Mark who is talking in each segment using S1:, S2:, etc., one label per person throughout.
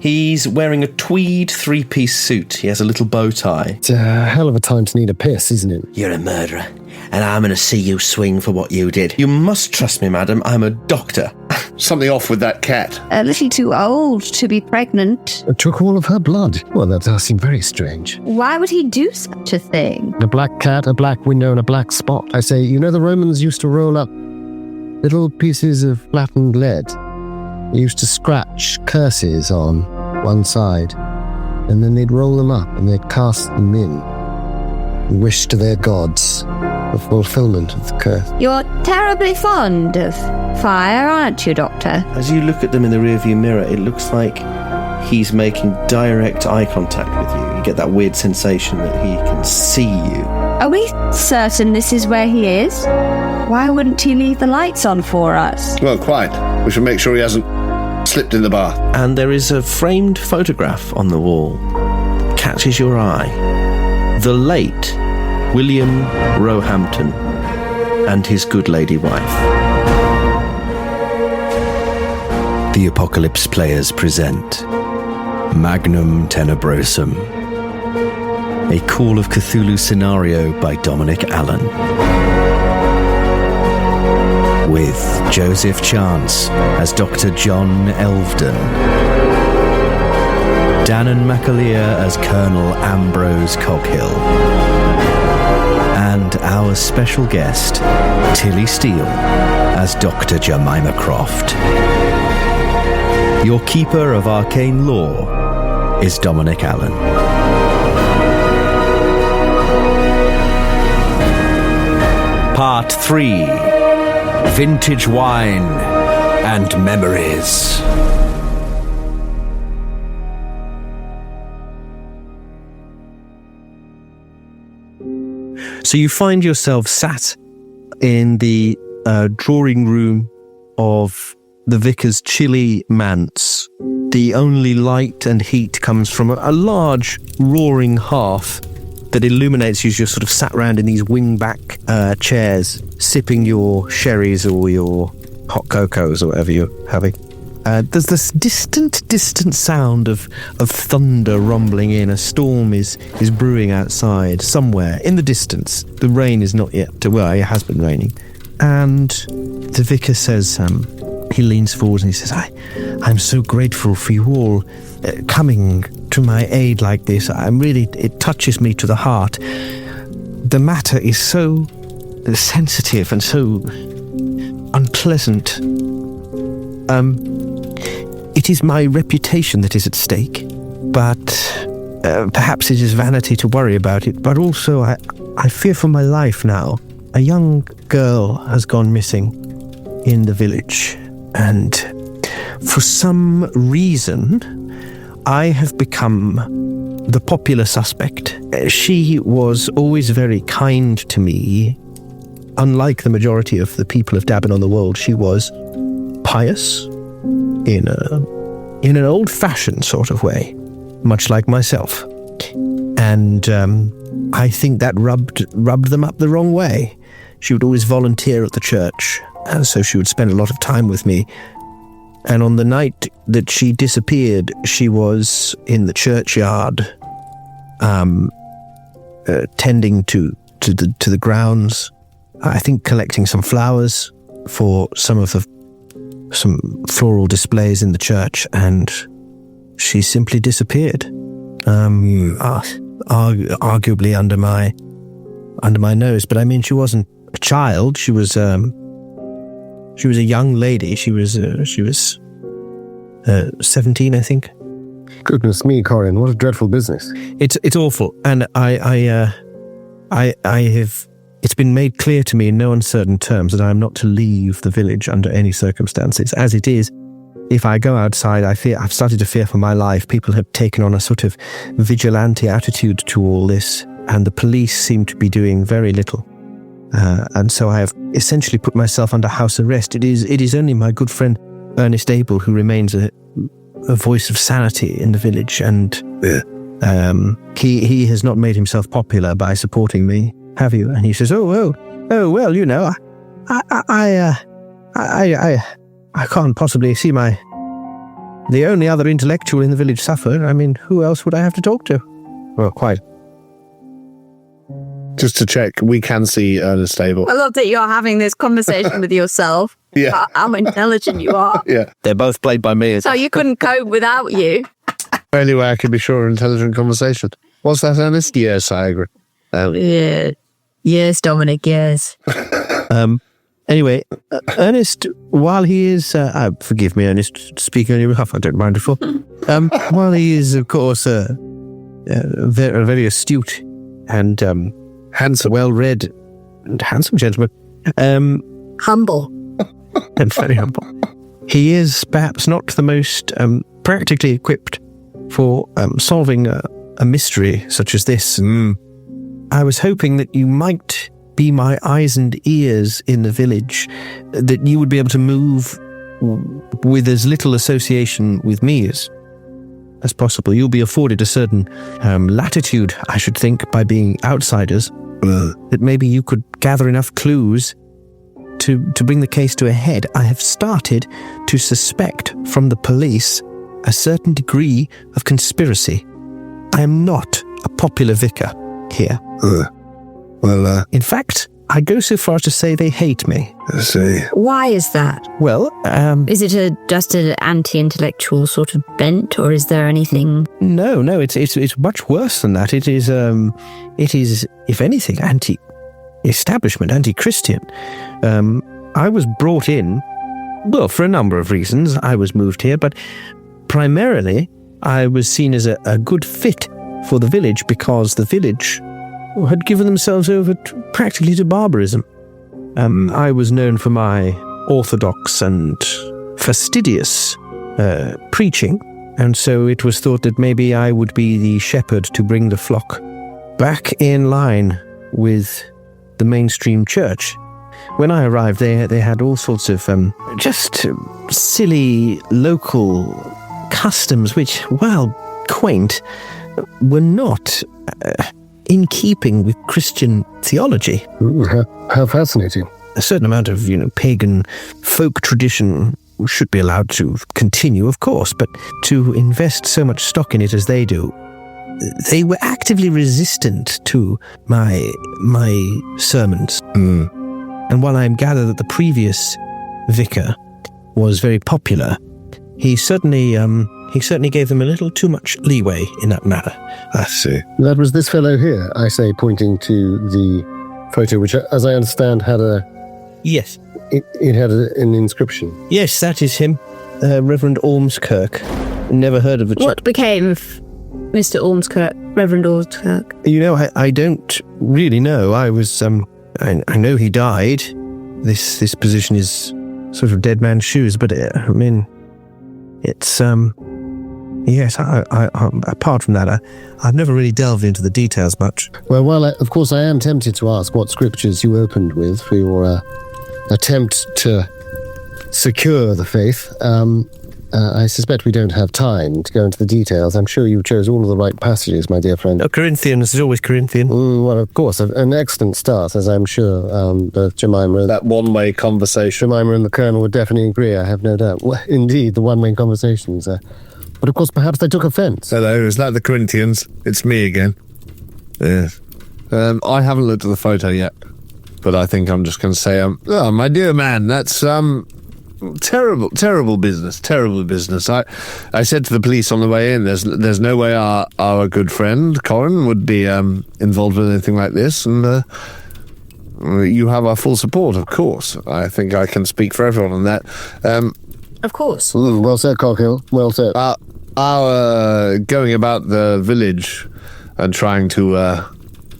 S1: He's wearing a tweed three-piece suit. He has a little bow tie.
S2: It's a hell of a time to need a piss, isn't it?
S1: You're a murderer, and I'm going to see you swing for what you did. You must trust me, madam. I'm a doctor.
S3: Something off with that cat.
S4: A little too old to be pregnant.
S2: It took all of her blood. Well, that does seem very strange.
S4: Why would he do such a thing?
S2: A black cat, a black window, and a black spot. I say, you know the Romans used to roll up little pieces of flattened lead. They used to scratch curses on one side, and then they'd roll them up and they'd cast them in and wish to their gods for fulfillment of the curse.
S4: You're terribly fond of fire, aren't you, Doctor?
S1: As you look at them in the rearview mirror, it looks like he's making direct eye contact with you. You get that weird sensation that he can see you.
S4: Are we certain this is where he is? Why wouldn't he leave the lights on for us?
S3: Well, quite. We should make sure he hasn't slipped in the bath.
S1: And there is a framed photograph on the wall that catches your eye. The late William Roehampton and his good lady wife. The Apocalypse Players present Magnum Tenebrosum, a Call of Cthulhu scenario by Dominic Allen. With Joseph Chance as Dr. John Elvedon, Danann McAleer as Colonel Ambrose Coghill, and our special guest, Tilly Steele, as Dr. Jemima Croft. Your keeper of arcane lore is Dominic Allen. Part 3: Vintage Wine and Memories. So you find yourself sat in the drawing room of the vicar's chilly manse. The only light and heat comes from a large roaring hearth that illuminates you as you're sort of sat around in these wing-back chairs, sipping your sherries or your hot cocos or whatever you're having. There's this distant sound of thunder rumbling in. A storm is brewing outside somewhere in the distance. The rain is not yet, well, it has been raining. And the vicar says, he leans forward and he says, I'm so grateful for you all coming to my aid like this. It touches me to the heart. The matter is so sensitive and so unpleasant. It is my reputation that is at stake, but perhaps it is vanity to worry about it, but also I fear for my life now. A young girl has gone missing in the village, and for some reason, I have become the popular suspect. She was always very kind to me. Unlike the majority of the people of Dabin on the world, she was pious in an old-fashioned sort of way, much like myself. And I think that rubbed them up the wrong way. She would always volunteer at the church, and so she would spend a lot of time with me. And on the night that she disappeared, she was in the churchyard, tending to the grounds. I think collecting some flowers for some floral displays in the church, and she simply disappeared. Arguably under my nose, but I mean, she wasn't a child. She was a young lady. She was 17, I think.
S2: Goodness me, Corin, what a dreadful business.
S1: It's awful, and I have. It's been made clear to me in no uncertain terms that I am not to leave the village under any circumstances. As it is, if I go outside, I've started to fear for my life. People have taken on a sort of vigilante attitude to all this, and the police seem to be doing very little. And so I have essentially put myself under house arrest. It is only my good friend Ernest Abel who remains a voice of sanity in the village, and he has not made himself popular by supporting me. Have you? And he says, oh, well, you know, I can't possibly see my the only other intellectual in the village suffered. I mean, who else would I have to talk to? Well, quite.
S3: Just to check, we can see Ernest Stable.
S5: I love that you're having this conversation with yourself.
S3: Yeah.
S5: About how intelligent you are.
S3: Yeah.
S1: They're both played by me.
S5: So you couldn't cope without you.
S3: Only way I can be sure of intelligent conversation. What's that, Ernest? Yes, I agree.
S5: Yeah. Yes, Dominic, yes.
S1: Anyway, Ernest, while he is... forgive me, Ernest, speaking on your behalf, I don't mind at all. While he is, of course, a very astute and handsome, well-read and handsome gentleman.
S5: Humble.
S1: And very humble. He is perhaps not the most practically equipped for solving a mystery such as this. I was hoping that you might be my eyes and ears in the village, that you would be able to move with as little association with me as possible. You'll be afforded a certain latitude, I should think, by being outsiders, that maybe you could gather enough clues to bring the case to a head. I have started to suspect from the police a certain degree of conspiracy. I am not a popular vicar here. In fact, I go so far as to say they hate me.
S3: I see.
S5: Why is that?
S1: Well,
S5: Is it just an anti-intellectual sort of bent, or is there anything?
S1: No, it's much worse than that. It is, if anything, anti-establishment, anti-Christian. I was brought in, well, for a number of reasons. I was moved here, but primarily I was seen as a good fit for the village because the village had given themselves over practically to barbarism. I was known for my orthodox and fastidious preaching, and so it was thought that maybe I would be the shepherd to bring the flock back in line with the mainstream church. When I arrived, they had all sorts of just silly local customs which, while quaint, were not in keeping with Christian theology.
S2: How fascinating.
S1: A certain amount of, pagan folk tradition should be allowed to continue, of course, but to invest so much stock in it as they do, they were actively resistant to my sermons. And while I gather that the previous vicar was very popular, he certainly gave them a little too much leeway in that matter.
S3: I see.
S2: That was this fellow here, I say, pointing to the photo, which, as I understand, had
S1: Yes.
S2: It had an inscription.
S1: Yes, that is him. Reverend Ormskirk. Never heard of the
S5: What became of Mr. Ormskirk, Reverend Ormskirk?
S1: I don't really know. I was, I know he died. This position is sort of dead man's shoes, but it's, yes, I apart from that, I've never really delved into the details much.
S2: Well, of course, I am tempted to ask what scriptures you opened with for your attempt to secure the faith. I suspect we don't have time to go into the details. I'm sure you chose all of the right passages, my dear friend.
S1: Corinthians is always Corinthian.
S2: Well, of course, an excellent start, as I'm sure both Jemima...
S3: That one-way conversation.
S2: Jemima and the Colonel would definitely agree, I have no doubt. Well, indeed, the one-way conversations. But of course, perhaps they took offence.
S3: Hello, is that the Corinthians? It's me again. Yes. I haven't looked at the photo yet, but I think I'm just going to say, oh, my dear man, that's terrible business. I said to the police on the way in, there's no way our good friend Corin would be involved with anything like this, and you have our full support, of course. I think I can speak for everyone on that.
S5: Of course.
S2: Well said, Coghill. Well said.
S3: Our going about the village and trying to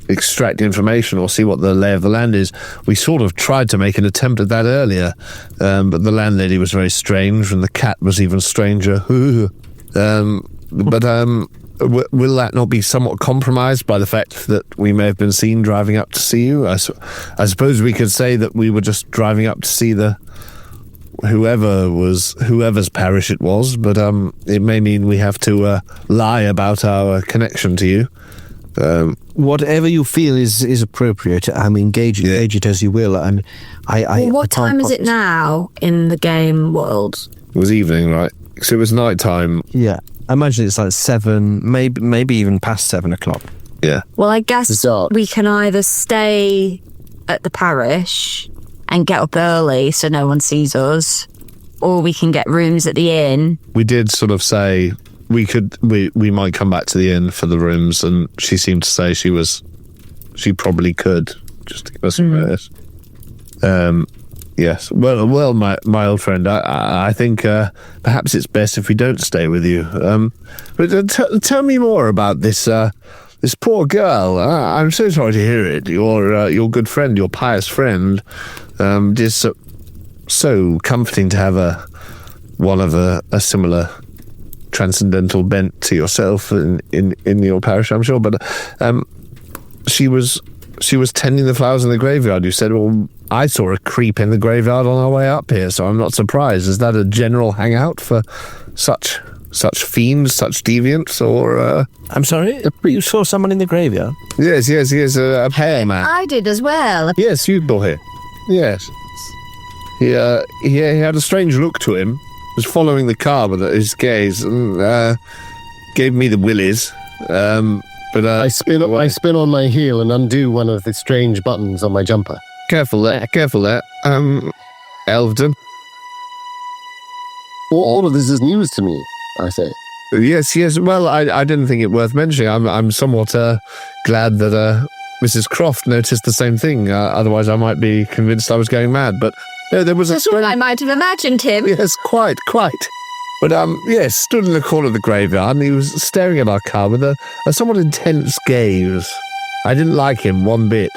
S3: extract information or see what the lay of the land is, we sort of tried to make an attempt at that earlier, but the landlady was very strange and the cat was even stranger. But will that not be somewhat compromised by the fact that we may have been seen driving up to see you? I suppose we could say that we were just driving up to see whoever's parish it was, but it may mean we have to lie about our connection to you.
S1: Whatever you feel is appropriate. Engage it as you will.
S5: What time is it now in the game world?
S3: It was evening, right? So it was night time.
S1: Yeah, I imagine it's like 7, maybe even past 7 o'clock.
S3: Yeah.
S5: Well, I guess
S2: It's dark.
S5: we can either stay at the parish and get up early so no one sees us, or we can get rooms at the inn.
S3: We did sort of say we might come back to the inn for the rooms, and she seemed to say she probably could, just to give us some notice. Yes. Well, my old friend, I think perhaps it's best if we don't stay with you. But tell me more about this poor girl. I'm so sorry to hear it. Your good friend, your pious friend, is so comforting to have one of a similar transcendental bent to yourself in your parish, I'm sure. But she was tending the flowers in the graveyard. You said, well, I saw a creep in the graveyard on our way up here, so I'm not surprised. Is that a general hangout for such fiends, such deviants, or...
S1: I'm sorry, you saw someone in the graveyard?
S3: Yes, a hair man.
S5: I did as well.
S3: Yes, you saw him. Yes. He had a strange look to him. Was following the car with his gaze and gave me the willies. But
S2: I spin on my heel and undo one of the strange buttons on my jumper.
S3: Careful there. Elvedon.
S2: All of this is news to me, I say.
S3: Yes. Well, I didn't think it worth mentioning. I'm somewhat glad that Mrs. Croft noticed the same thing. Otherwise, I might be convinced I was going mad. But no, there was
S5: That's what I might have imagined him.
S3: Yes, quite. But yes, stood in the corner of the graveyard, and he was staring at our car with a somewhat intense gaze. I didn't like him one bit,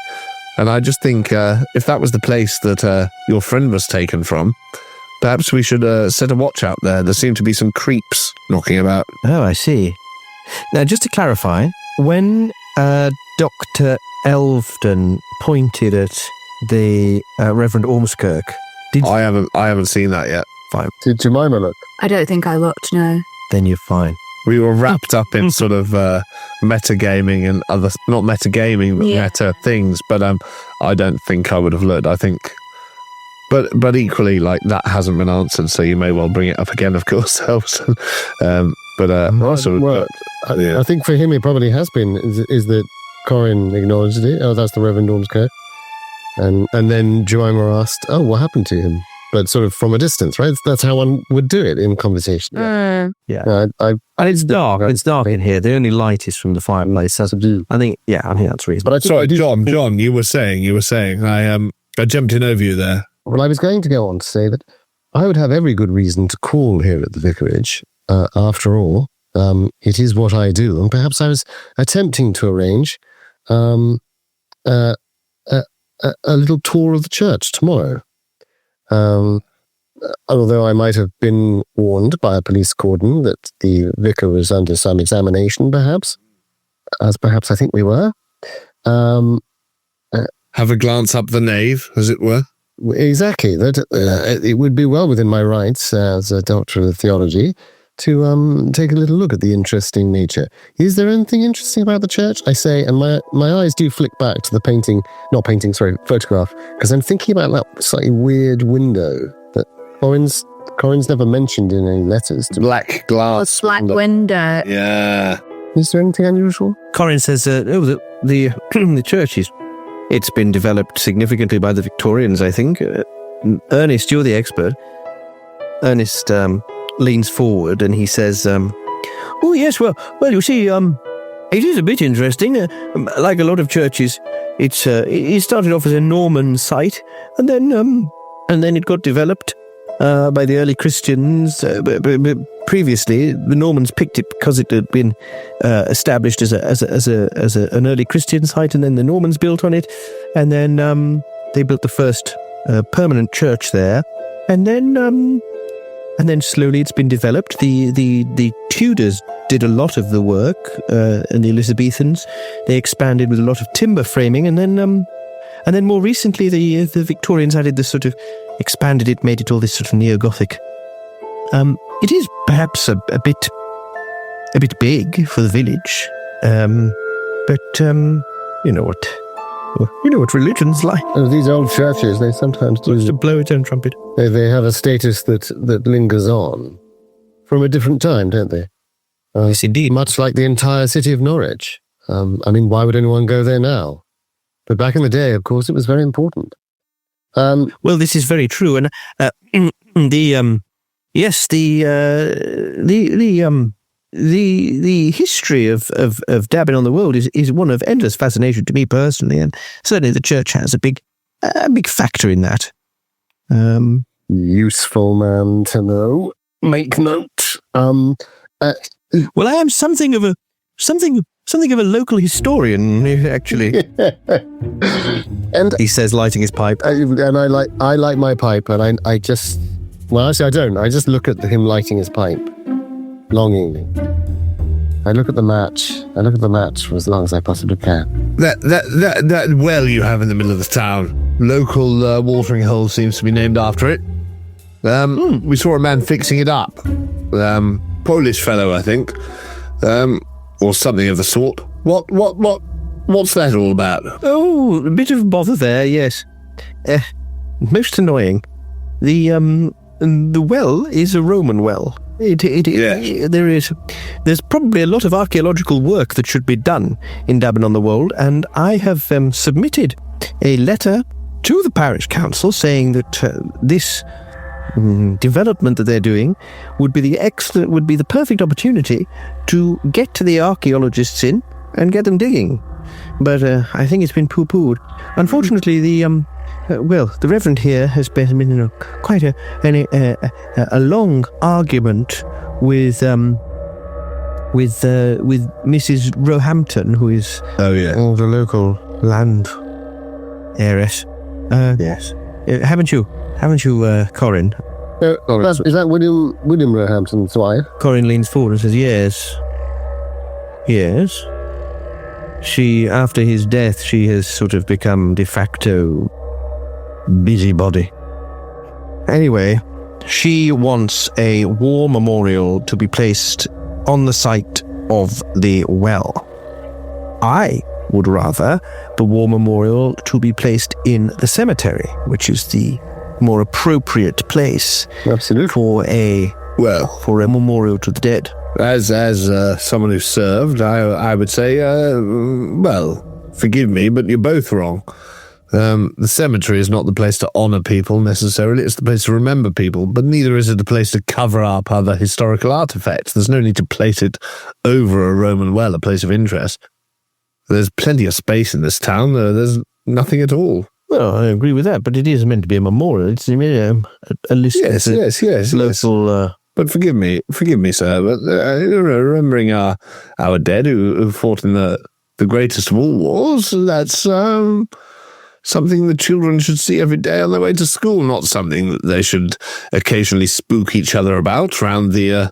S3: and I just think if that was the place that your friend was taken from, perhaps we should set a watch out there. There seem to be some creeps knocking about.
S1: Oh, I see. Now, just to clarify, when Dr. Elvedon pointed at the Reverend Ormskirk,
S3: I haven't seen that yet.
S1: Fine.
S2: Did Jemima look?
S5: I don't think I looked, no.
S1: Then you're fine.
S3: We were wrapped up in sort of metagaming and other, not metagaming, but meta things. But I don't think I would have looked. I think, but equally, like, that hasn't been answered, so you may well bring it up again, of course, Elvedon.
S2: I think for him it probably has been. Is that Corin acknowledged it? Oh, that's the Reverend Ormskirk. And then Jemima asked, "Oh, what happened to him?" But sort of from a distance, right? That's how one would do it in conversation.
S1: Yeah.
S2: And
S1: it's dark. It's dark in here. The only light is from the fireplace. I think that's reasonable.
S2: But
S3: sorry, John, you were saying. I jumped in over you there.
S2: Well, I was going to go on to say that I would have every good reason to call here at the vicarage. After all, it is what I do, and perhaps I was attempting to arrange a little tour of the church tomorrow. Although I might have been warned by a police cordon that the vicar was under some examination, perhaps, as perhaps I think we were.
S3: Have a glance up the nave, as it were.
S2: Exactly. That it would be well within my rights as a doctor of theology to take a little look at the interesting nature. Is there anything interesting about the church? I say, and my eyes do flick back to the photograph, because I'm thinking about that slightly weird window that Corin's never mentioned in any letters to me.
S3: Black glass.
S5: Black window.
S3: Yeah.
S2: Is there anything unusual?
S1: Corin says, the church it's been developed significantly by the Victorians, I think. Ernest, you're the expert. Ernest leans forward and he says, "Oh yes, well, you see, it is a bit interesting. Like a lot of churches, it started off as a Norman site, and then it got developed by the early Christians. Previously, the Normans picked it because it had been established as an early Christian site, and then the Normans built on it, and then they built the first permanent church there, and then slowly it's been developed. The Tudors did a lot of the work, and the Elizabethans. They expanded with a lot of timber framing, and then more recently the Victorians added this sort of expanded it, made it all this sort of neo-Gothic. It is perhaps a bit big for the village, but you know what religion's like.
S2: These old churches, they sometimes do
S1: to blow its own trumpet.
S2: They have a status that lingers on from a different time, don't they?
S1: Yes, indeed.
S2: Much like the entire city of Norwich. Why would anyone go there now? But back in the day, of course, it was very important.
S1: Well, this is very true, and the history of Dabin on the World is one of endless fascination to me personally, and certainly the church has a big factor in that.
S2: Useful man to know. Make note.
S1: Well, I am something of a local historian, actually.
S2: And
S1: he says, lighting his pipe.
S2: I light my pipe, and I just... Well, actually, I don't. I just look at him lighting his pipe, longingly. I look at the match. For as long as I possibly can.
S3: That well you have in the middle of the town. Local watering hole seems to be named after it. We saw a man fixing it up. Polish fellow, I think. Or something of the sort. What's that all about?
S1: Oh, a bit of bother there, yes. Most annoying. The well is a Roman well. There's probably a lot of archaeological work that should be done in Dabin on the Wold, and I have submitted a letter to the parish council saying that this development that they're doing would be the perfect opportunity to get to the archaeologists in and get them digging. But I think it's been poo-pooed. Unfortunately, the Reverend here has been in quite a long argument with Mrs. Roehampton, who is the local land heiress. Yes, haven't you, Corin?
S2: Is that William Roehampton's wife?
S1: Corin leans forward and says, Yes. She, after his death, she has sort of become de facto busybody. Anyway, she wants a war memorial to be placed on the site of the well. I would rather the war memorial to be placed in the cemetery, which is the more appropriate place.
S2: Absolutely.
S1: For a memorial to the dead.
S3: As someone who served, I would say, forgive me, but you're both wrong. The cemetery is not the place to honour people necessarily, it's the place to remember people, but neither is it the place to cover up other historical artefacts. There's no need to place it over a Roman well, a place of interest. There's plenty of space in this town, there's nothing at all.
S1: Well, I agree with that, but it is meant to be a memorial. It's a list.
S3: Yes.
S1: Local.
S3: But forgive me, sir. But remembering our dead who fought in the greatest of all wars, that's something the children should see every day on their way to school. Not something that they should occasionally spook each other about around the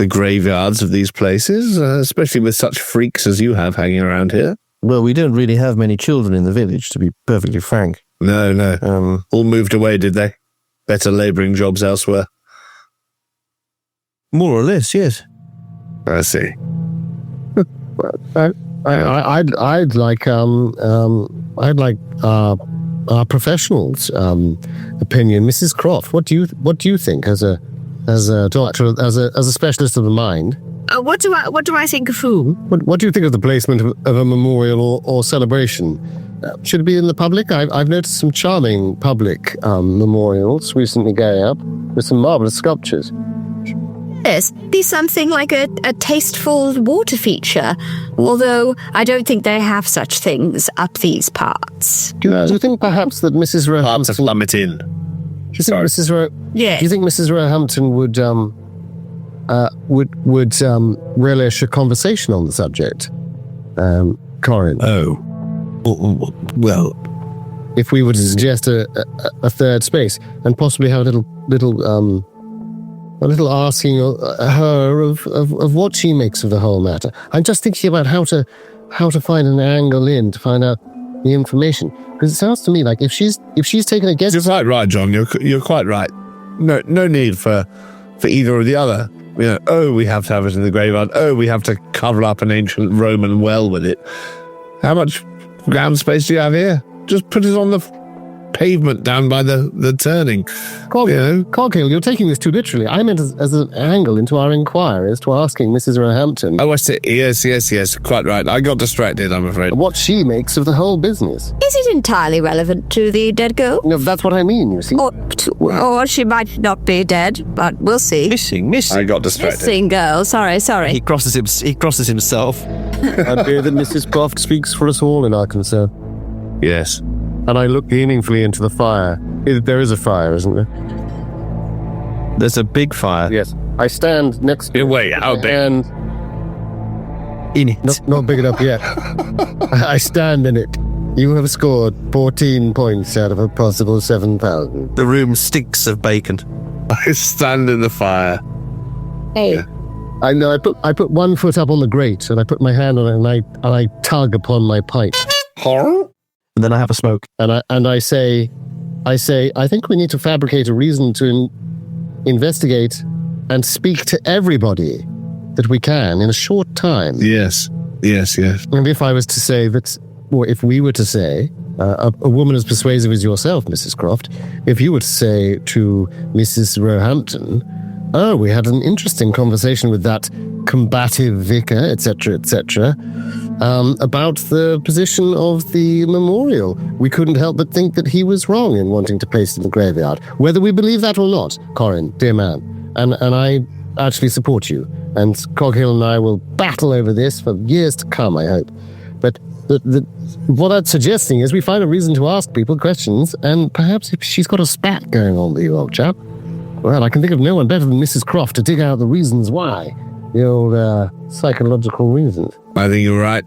S3: graveyards of these places, especially with such freaks as you have hanging around here.
S1: Well, we don't really have many children in the village, to be perfectly frank.
S3: No. All moved away, did they? Better labouring jobs elsewhere?
S1: More or less, yes.
S3: I see.
S2: I'd like our professionals' opinion, Mrs. Croft. What do you think as a doctor, as a specialist of the mind?
S5: What do I think of whom?
S2: What do you think of the placement of a memorial or celebration? Should it be in the public? I've noticed some charming public memorials recently going up with some marvellous sculptures.
S5: Yes, be something like a tasteful water feature, although I don't think they have such things up these parts.
S2: Do you think perhaps that Mrs. Roehampton...
S3: Parts of Plummetin.
S2: Do you think Mrs. Roehampton would relish a conversation on the subject? Corin?
S3: Oh. Well...
S2: If we were to suggest a third space and possibly have a little asking her of what she makes of the whole matter. I'm just thinking about how to find an angle in to find out the information, because it sounds to me like if she's taken a guess.
S3: You're quite right, John. You're quite right. No need for either or the other. We have to have it in the graveyard. We have to cover up an ancient Roman well with it. How much ground space do you have here? Just put it on the pavement down by the turning.
S2: Coghill, you're taking this too literally. I meant as an angle into our inquiry as to asking Mrs. Roehampton
S3: Oh, I see. Yes. Quite right. I got distracted, I'm afraid.
S2: what she makes of the whole business.
S5: Is it entirely relevant to the dead girl?
S2: No, that's what I mean, you see.
S5: Or she might not be dead, but we'll see.
S1: Missing.
S3: I got distracted.
S5: Missing girl. Sorry.
S1: He crosses himself.
S2: I fear that Mrs. Croft speaks for us all in our concern.
S3: Yes.
S2: And I look meaningfully into the fire. There is a fire, isn't there?
S1: There's a big fire.
S2: Yes. I stand next to
S3: Wait, how big?
S2: And
S1: In it.
S2: not big enough yet. I stand in it. You have scored 14 points out of a possible 7,000.
S1: The room stinks of bacon.
S3: I stand in the fire.
S5: Hey.
S3: Yeah.
S2: I know. I put one foot up on the grate and I put my hand on it and I tug upon my pipe
S3: Horror?
S1: And then I have a smoke.
S2: and I say, I think we need to fabricate a reason to investigate and speak to everybody that we can in a short time.
S3: Yes.
S2: And if I was to say that, or if we were to say, a woman as persuasive as yourself, Mrs. Croft, if you were to say to Mrs. Roehampton, oh, we had an interesting conversation with that combative vicar, etc., about the position of the memorial. We couldn't help but think that he was wrong in wanting to place it in the graveyard. Whether we believe that or not, Corin, dear man, and I actually support you, and Coghill and I will battle over this for years to come, I hope. But what I'm suggesting is we find a reason to ask people questions, and perhaps if she's got a spat going on with you, old chap, well, I can think of no one better than Mrs. Croft to dig out the reasons why. The old psychological reasons.
S3: I think you're right.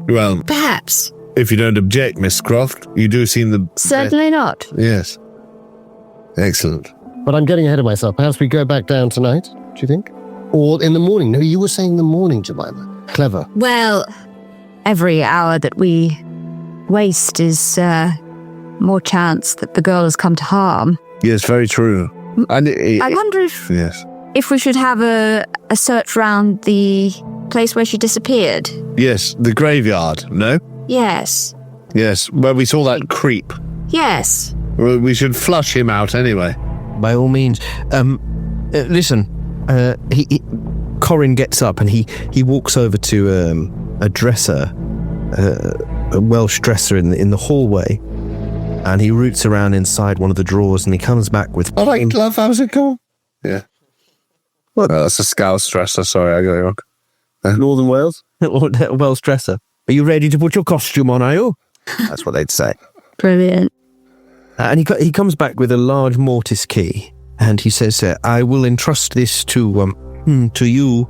S3: Well,
S5: Perhaps.
S3: if you don't object, Miss Croft, you do seem the...
S5: Certainly not.
S3: Yes. Excellent.
S2: But I'm getting ahead of myself. Perhaps we go back down tonight, do you think? Or in the morning? No, you were saying the morning, Jemima. Clever.
S5: Well, every hour that we waste is more chance that the girl has come to harm.
S3: Yes, very true. And
S5: I wonder if
S3: yes.
S5: we should have a search round the place where she disappeared.
S3: Yes, the graveyard, no?
S5: Yes.
S3: Yes, where we saw that creep.
S5: Yes.
S3: Well, we should flush him out anyway.
S1: By all means. Listen, Corin gets up and he walks over to a dresser, a Welsh dresser in the hallway, and he roots around inside one of the drawers and he comes back with...
S3: All right, love, how's it going? Yeah. Well, that's a Scouse dresser, sorry, I got it wrong.
S2: Northern Wales?
S1: Welsh dresser. Are you ready to put your costume on, are you? That's what they'd say.
S5: Brilliant.
S1: And he comes back with a large mortise key, and he says, I will entrust this to you.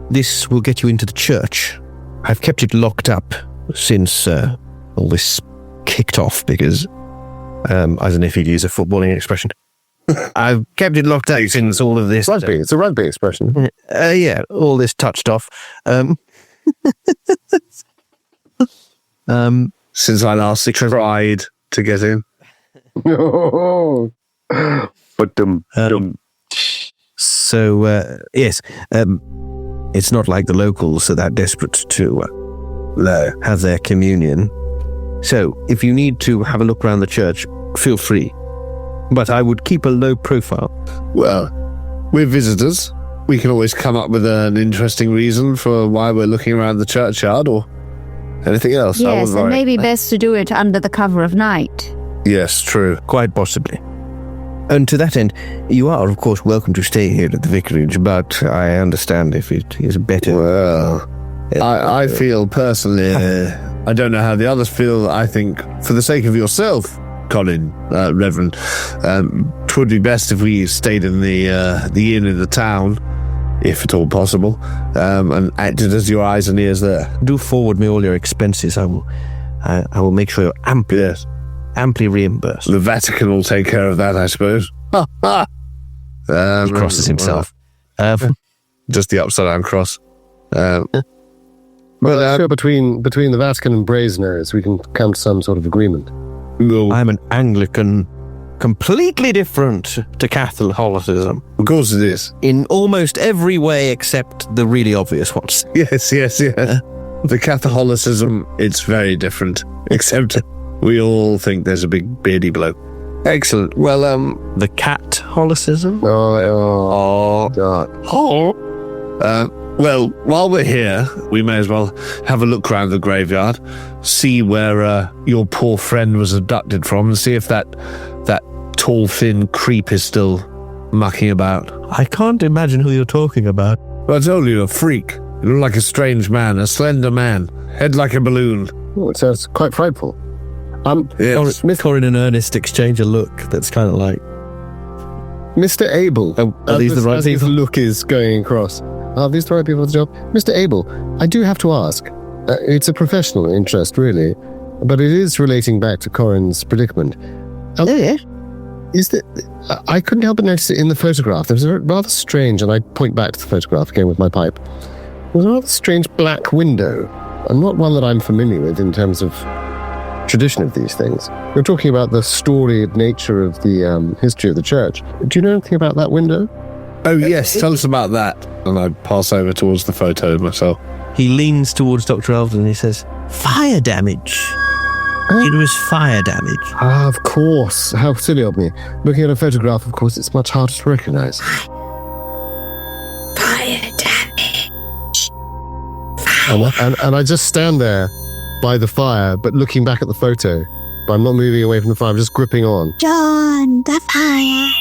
S1: This will get you into the church. I've kept it locked up since all this kicked off, because, as an if he'd use a footballing expression, I've kept it locked up since all of this...
S2: Rugby. It's a rugby expression.
S1: Yeah, all this touched off.
S3: Since I last tried to get in.
S1: So, yes, it's not like the locals are that desperate to have their communion. So, if you need to have a look around the church, feel free. But I would keep a low profile.
S3: Well, we're visitors. We can always come up with an interesting reason for why we're looking around the churchyard or anything else.
S5: Yes, and maybe best to do it under the cover of night.
S3: Yes, true.
S1: Quite possibly. And to that end, you are, of course, welcome to stay here at the vicarage, but I understand if it is better...
S3: Well, I feel personally, I don't know how the others feel, I think, for the sake of yourself, Colin, Reverend, it would be best if we stayed in the inn in the town, if at all possible, and acted as your eyes and ears there.
S1: Do forward me all your expenses. I will make sure you're amply reimbursed.
S3: The Vatican will take care of that, I suppose.
S1: He crosses himself.
S3: Just the upside down cross.
S2: Well, I'm sure between the Vatican and Brasenose, we can come to some sort of agreement.
S3: No.
S1: I'm an Anglican, completely different to Catholicism.
S3: Of course it is.
S1: In almost every way except the really obvious ones.
S3: Yes. The Catholicism, it's very different. Except We all think there's a big beardy bloke. Excellent. Well,
S1: The cat holicism?
S3: well, while we're here, we may as well have a look round the graveyard, see where your poor friend was abducted from, and see if that tall, thin creep is still mucking about.
S1: I can't imagine who you're talking about.
S3: Well, I told you, a freak. You look like a strange man, a slender man, head like a balloon.
S2: Oh, it sounds quite frightful.
S3: Yes.
S1: Corin and Ernest exchange a look that's kind of like...
S2: Mr. Abel.
S1: Are these the right
S2: as his
S1: people?
S2: look is going across. Are these the right people for the job? Mr. Abel, I do have to ask. It's a professional interest, really, but it is relating back to Corin's predicament. Is that I couldn't help but notice it in the photograph. There was a rather strange, and I point back to the photograph again with my pipe. There was a rather strange black window, and not one that I'm familiar with in terms of tradition of these things. We're talking about the storied nature of the history of the church. Do you know anything about that window?
S3: Oh, yes, tell us about that. And I pass over towards the photo myself.
S1: He leans towards Dr. Elvedon and he says, fire damage. It was fire damage.
S2: Ah, of course. How silly of me. Looking at a photograph, of course, it's much harder to recognize.
S5: Fire damage.
S2: And I just stand there by the fire, but looking back at the photo. But I'm not moving away from the fire, I'm just gripping on.
S5: John, the fire.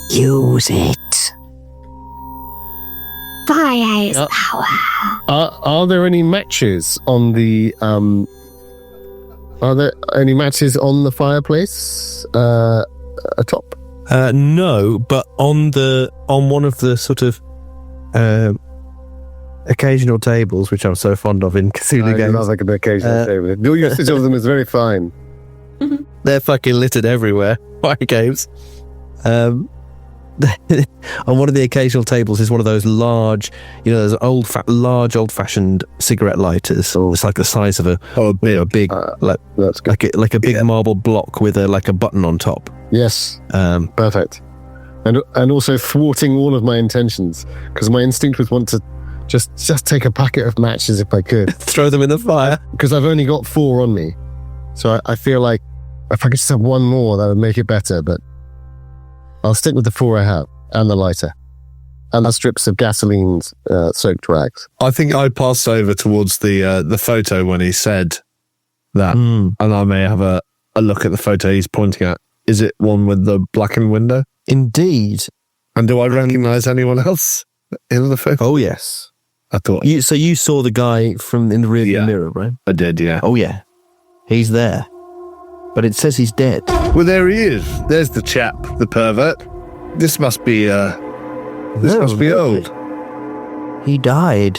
S5: Use it. Fire is power.
S2: Are there any matches on the Are there any matches on the fireplace atop?
S1: No, but on one of the sort of occasional tables, which I'm so fond of in Cthulhu games.
S2: Sounds like an occasional table. Your usage of them is very fine.
S1: They're fucking littered everywhere. Fire games. On one of the occasional tables is one of those large, those large old-fashioned cigarette lighters. It's like the size of a big,
S2: that's good.
S1: like a big marble block with a button on top.
S2: Yes, perfect. And also thwarting all of my intentions, because my instinct was want to just take a packet of matches if I could.
S1: Throw them in the fire.
S2: Because I've only got 4 on me. So I feel like if I could just have one more, that would make it better, but I'll stick with the 4 I have, and the lighter, and the strips of gasoline soaked rags.
S3: I think I passed over towards the photo when he said that, and I may have a look at the photo he's pointing at. Is it one with the blackened window?
S1: Indeed.
S3: And do I recognise anyone else in the photo?
S1: Oh, yes.
S3: I thought...
S1: So you saw the guy from in the rear mirror, right?
S3: I did, yeah.
S1: Oh, yeah. He's there. But it says he's dead.
S3: Well, there he is. There's the chap, the pervert. This must be old.
S1: He died.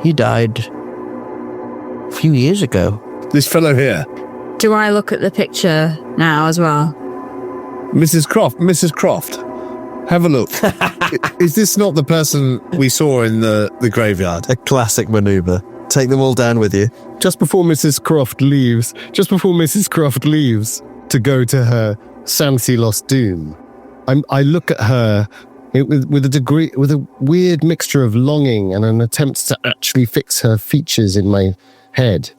S1: He died a few years ago.
S3: This fellow here.
S4: Do I look at the picture now as well?
S3: Mrs. Croft, have a look. Is this not the person we saw in the graveyard?
S1: A classic maneuver. Take them all down with you.
S2: Just before Mrs. Croft leaves to go to her Sanity lost doom, I look at her with a weird mixture of longing and an attempt to actually fix her features in my head.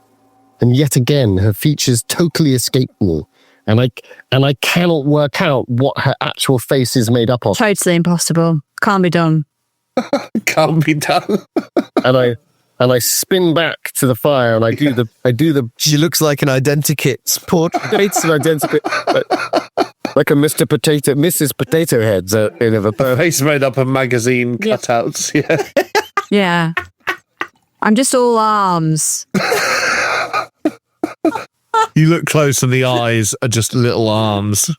S2: And yet again, her features totally escape me. And I cannot work out what her actual face is made up of.
S4: Totally impossible. Can't be done.
S3: Can't be done.
S2: and I spin back to the fire and I do the
S1: She looks like an identikit.
S2: portraits and identical, like a Mrs. Potato Heads in a
S3: Face made up of magazine cutouts. Yeah.
S4: Yeah. I'm just all arms.
S3: You look close and the eyes are just little arms.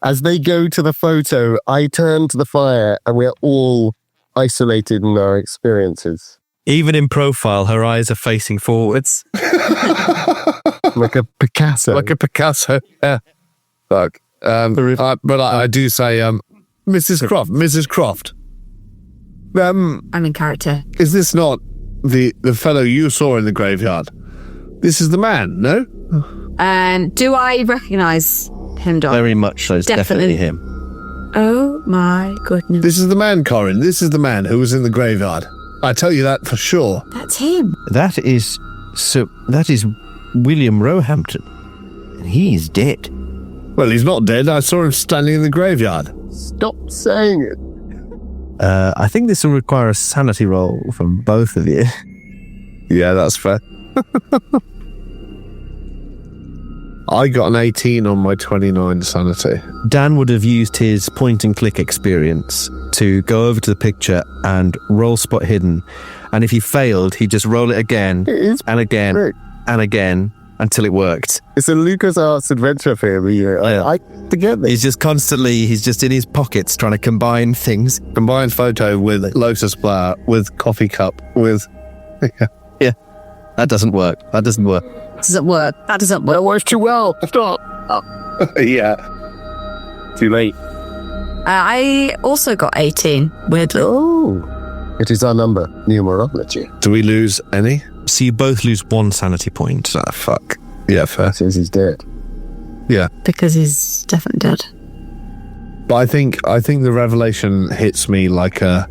S2: As they go to the photo, I turn to the fire and we're all isolated in our experiences.
S1: Even in profile, her eyes are facing forwards.
S2: Like a Picasso.
S3: Yeah. Fuck. But I do say, Mrs. Croft.
S4: I'm in character.
S3: Is this not the fellow you saw in the graveyard? This is the man, no?
S4: Do I recognise him, Doc?
S1: Very much so. It's definitely
S4: Definitely.
S1: him.
S4: Oh my goodness.
S3: This is the man, Corin. This is the man who was in the graveyard. I tell you that for sure.
S4: That's him.
S1: That is William Roehampton. And he's dead.
S3: Well, he's not dead. I saw him standing in the graveyard.
S2: Stop saying it.
S1: I think this will require a sanity roll from both of you.
S3: Yeah, that's fair. I got an 18 on my 29 sanity.
S1: Dan would have used his point and click experience to go over to the picture and roll spot hidden. And if he failed, he'd just roll it again and again and again until it worked.
S2: It's a LucasArts adventure for him. I forget this.
S1: He's just in his pockets trying to combine things.
S3: Combined photo with lotus flower, with coffee cup, with...
S1: Yeah, that doesn't work.
S5: Doesn't work. That doesn't work.
S2: That works too well. Stop.
S3: Yeah. Too late.
S5: I also got 18, weirdly.
S2: Oh. It is our number. Numerology.
S3: Do we lose any?
S1: So you both lose 1 sanity point.
S3: Ah, fuck. Yeah, fair.
S2: Says he's dead.
S3: Yeah.
S5: Because he's definitely dead.
S3: But I think the revelation hits me like a...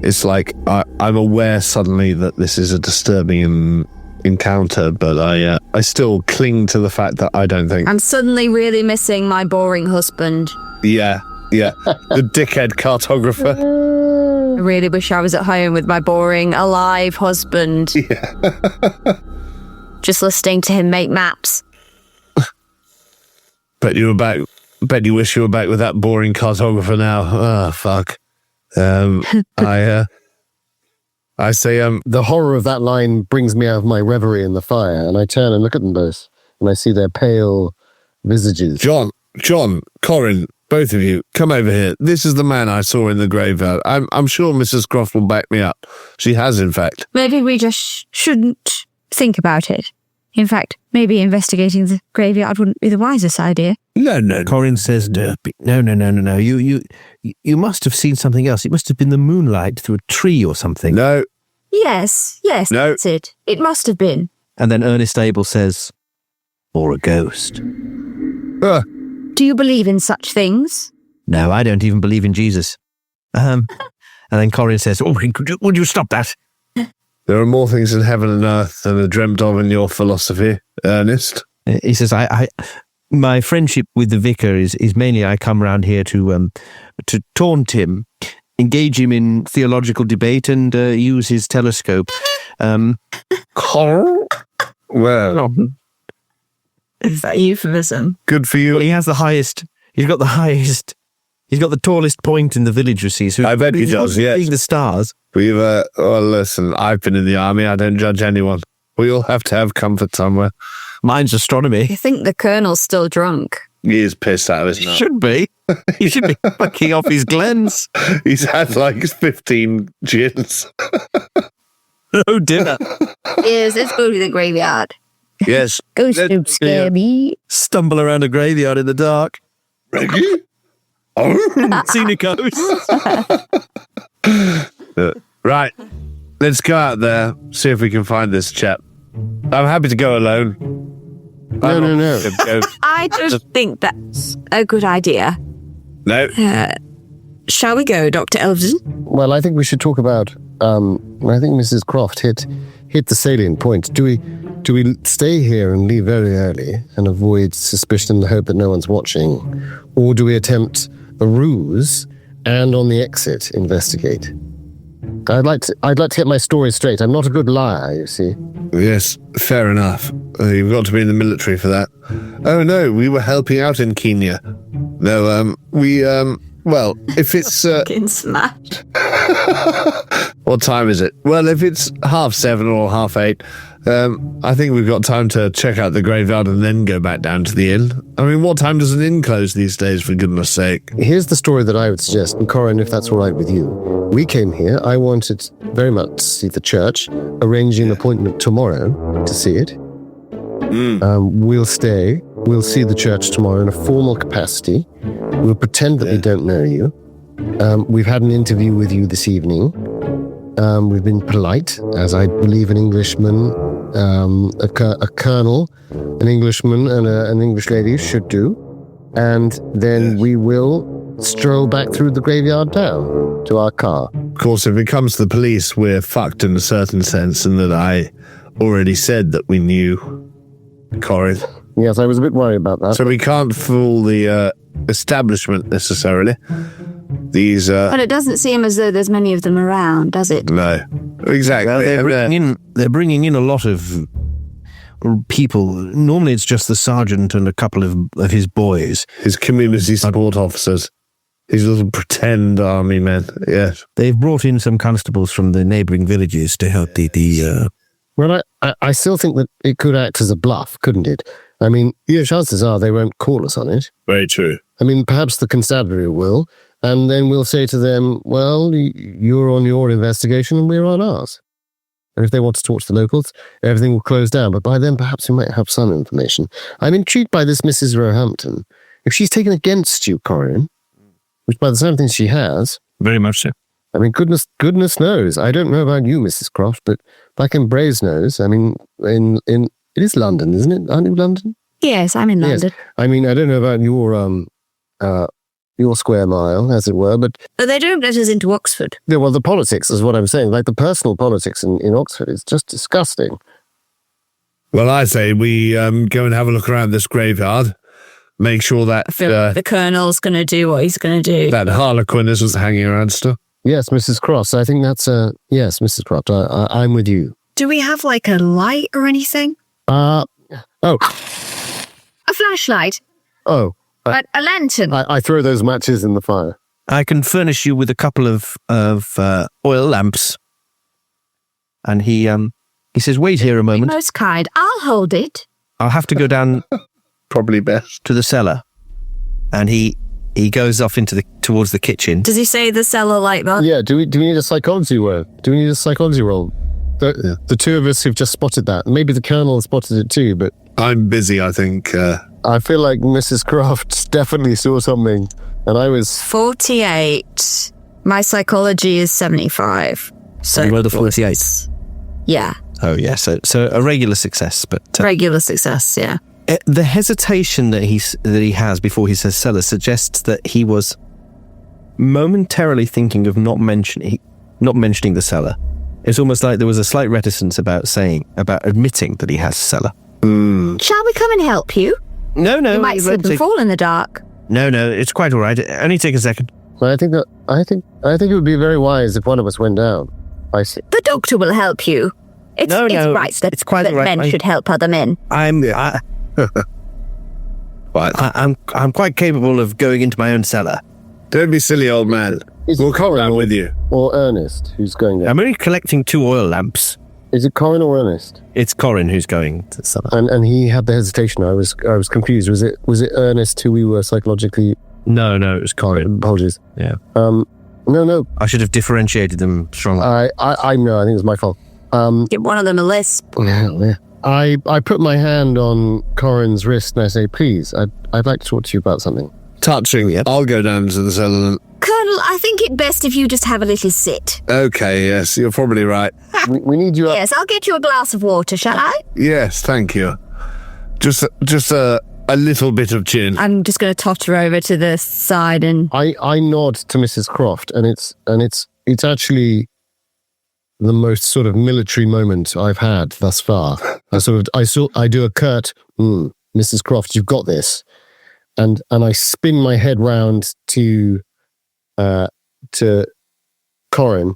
S3: It's like I'm aware suddenly that this is a disturbing encounter, but I still cling to the fact that I don't think...
S5: I'm suddenly really missing my boring husband.
S3: Yeah. The dickhead cartographer.
S5: I really wish I was at home with my boring, alive husband.
S3: Yeah.
S5: Just listening to him make maps.
S3: Bet you wish you were back with that boring cartographer now. Oh, fuck. I say,
S2: The horror of that line brings me out of my reverie in the fire, and I turn and look at them both, and I see their pale visages.
S3: John, Corin, both of you, come over here. This is the man I saw in the graveyard. I'm sure Mrs. Croft will back me up. She has, in fact.
S5: Maybe we just shouldn't think about it. In fact, maybe investigating the graveyard wouldn't be the wisest idea.
S3: No.
S1: Corin says, no. You must have seen something else. It must have been the moonlight through a tree or something.
S3: No.
S5: Yes,
S3: No.
S5: That's it. It must have been.
S1: And then Ernest Abel says, or a ghost.
S5: Do you believe in such things?
S1: No, I don't even believe in Jesus. And then Corin says, would you stop that?
S3: There are more things in heaven and earth than are dreamt of in your philosophy, Ernest.
S1: He says, my friendship with the vicar is mainly I come around here to taunt him, engage him in theological debate, and use his telescope.
S3: Well,
S5: Is that euphemism?
S3: good for you.
S1: Well, he has the highest. He's got the tallest point in the village, you see. So
S3: I bet he does, yes.
S1: Seeing the stars.
S3: We've, listen, I've been in the army. I don't judge anyone. We all have to have comfort somewhere.
S1: Mine's astronomy.
S5: I think the Colonel's still drunk.
S3: He is pissed out of his nut.
S1: Should be. He should be fucking off his glens.
S3: He's had like 15 gins.
S1: No dinner.
S5: Yes, let's go to the graveyard.
S3: Yes.
S5: Ghost don't scare me.
S1: Stumble around a graveyard in the dark.
S3: Reggie? Oh.
S1: Seen a ghost.
S3: Right. Let's go out there, see if we can find this chap. I'm happy to go alone.
S2: No.
S5: I don't think that's a good idea.
S3: No.
S5: Shall we go, Dr. Elvedon?
S2: Well, I think we should talk about. I think Mrs. Croft hit the salient point. Do we stay here and leave very early and avoid suspicion in the hope that no one's watching, or do we attempt a ruse and on the exit investigate? I'd like to get my story straight. I'm not a good liar, you see.
S3: Yes, fair enough. You've got to be in the military for that. Oh no, we were helping out in Kenya. No, well, if it's...
S5: Fucking smashed.
S3: What time is it? Well, if it's 7:30 or 8:30, I think we've got time to check out the graveyard and then go back down to the inn. I mean, what time does an inn close these days, for goodness sake?
S2: Here's the story that I would suggest, and Corin, if that's all right with you. We came here, I wanted very much to see the church, arranging an appointment tomorrow to see it. We'll stay, we'll see the church tomorrow in a formal capacity. We'll pretend that we don't know you. We've had an interview with you this evening. We've been polite, as I believe an Englishman, a colonel, an Englishman, and an English lady should do. And then we will stroll back through the graveyard down to our car.
S3: Of course, if it comes to the police, we're fucked in a certain sense, in that I already said that we knew Corin.
S2: Yes, I was a bit worried about that.
S3: So we can't fool the establishment necessarily. These
S5: But it doesn't seem as though there's many of them around, does it?
S3: no, exactly.
S1: Well, they're bringing in a lot of people. Normally it's just the sergeant and a couple of his boys.
S3: His community support officers. His little pretend army men. Yes.
S1: They've brought in some constables from the neighbouring villages to help the
S2: Well, I still think that it could act as a bluff, couldn't it? I mean, chances are they won't call us on it.
S3: Very true.
S2: I mean, perhaps the constabulary will, and then we'll say to them, well, you're on your investigation and we're on ours. And if they want to talk to the locals, everything will close down. But by then, perhaps we might have some information. I'm intrigued by this Mrs. Roehampton. If she's taken against you, Corin, which by the sound of things she has...
S1: Very much so.
S2: I mean, goodness knows. I don't know about you, Mrs. Croft, but back in Brasenose, I mean, it is London, isn't it? Aren't you London?
S5: Yes, I'm in London.
S2: Yes. I mean, I don't know about your square mile, as it were, but...
S5: But they don't let us into Oxford.
S2: Yeah, well, the politics is what I'm saying. Like, the personal politics in Oxford is just disgusting.
S3: Well, I say we go and have a look around this graveyard. Make sure that...
S5: I feel like the Colonel's going to do what he's going to do.
S3: That Harlequin isn't hanging around still.
S2: Yes, Mrs. Croft. I think that's yes, Mrs. Croft. I'm with you.
S5: Do we have, like, a light or anything?
S2: Oh.
S5: A flashlight?
S2: Oh.
S5: A lantern?
S2: I throw those matches in the fire.
S1: I can furnish you with a couple of oil lamps. And he says, wait here a moment.
S5: Most kind. I'll hold it.
S1: I'll have to go down
S3: Probably best.
S1: to the cellar. And he goes off towards the kitchen.
S5: Does he say the cellar like that?
S2: Yeah, do we need a psychology roll? Do we need a psychology roll? The two of us who've just spotted that. Maybe the Colonel spotted it too, but...
S3: I'm busy, I think.
S2: I feel like Mrs. Croft definitely saw something, and I was...
S5: 48. My psychology is 75. So
S1: You rolled a 48.
S5: Yeah.
S1: Oh, yeah. So a regular success, but...
S5: Regular success, yeah.
S1: The hesitation that he has before he says cellar suggests that he was momentarily thinking of not mentioning the cellar. It's almost like there was a slight reticence about admitting that he has cellar.
S5: Shall we come and help you?
S1: No.
S5: You might slip and fall in the dark.
S1: No, it's quite all right. Only take a second.
S2: Well, I think it would be very wise if one of us went down. I see.
S5: The doctor will help you. It's right that,
S1: it's quite
S5: that
S1: all right.
S5: men should help other men.
S1: I'm quite capable of going into my own cellar.
S3: Don't be silly, old man. We'll come down with you.
S2: Or Ernest, who's going there?
S1: I'm only collecting 2 oil lamps.
S2: Is it Corin or Ernest?
S1: It's Corin who's going to the cellar.
S2: And he had the hesitation. I was confused. Was it Ernest who we were psychologically?
S1: No, it was Corin.
S2: Apologies.
S1: Yeah.
S2: No.
S1: I should have differentiated them strongly.
S2: I know. I think it was my fault.
S5: Give one of them a lisp.
S2: Yeah. I put my hand on Corin's wrist and I say, please, I'd like to talk to you about something.
S3: Touching. Yep. I'll go down to the cellar.
S5: Colonel, I think it best if you just have a little sit.
S3: Okay, yes, you're probably right.
S2: We need you up.
S5: Yes, I'll get you a glass of water, shall I?
S3: Yes, thank you. Just a little bit of gin.
S5: I'm just going to totter over to the side and...
S2: I nod to Mrs. Croft, and it's actually the most sort of military moment I've had thus far. I do a curt, Mrs. Croft, you've got this, and I spin my head round to Corin,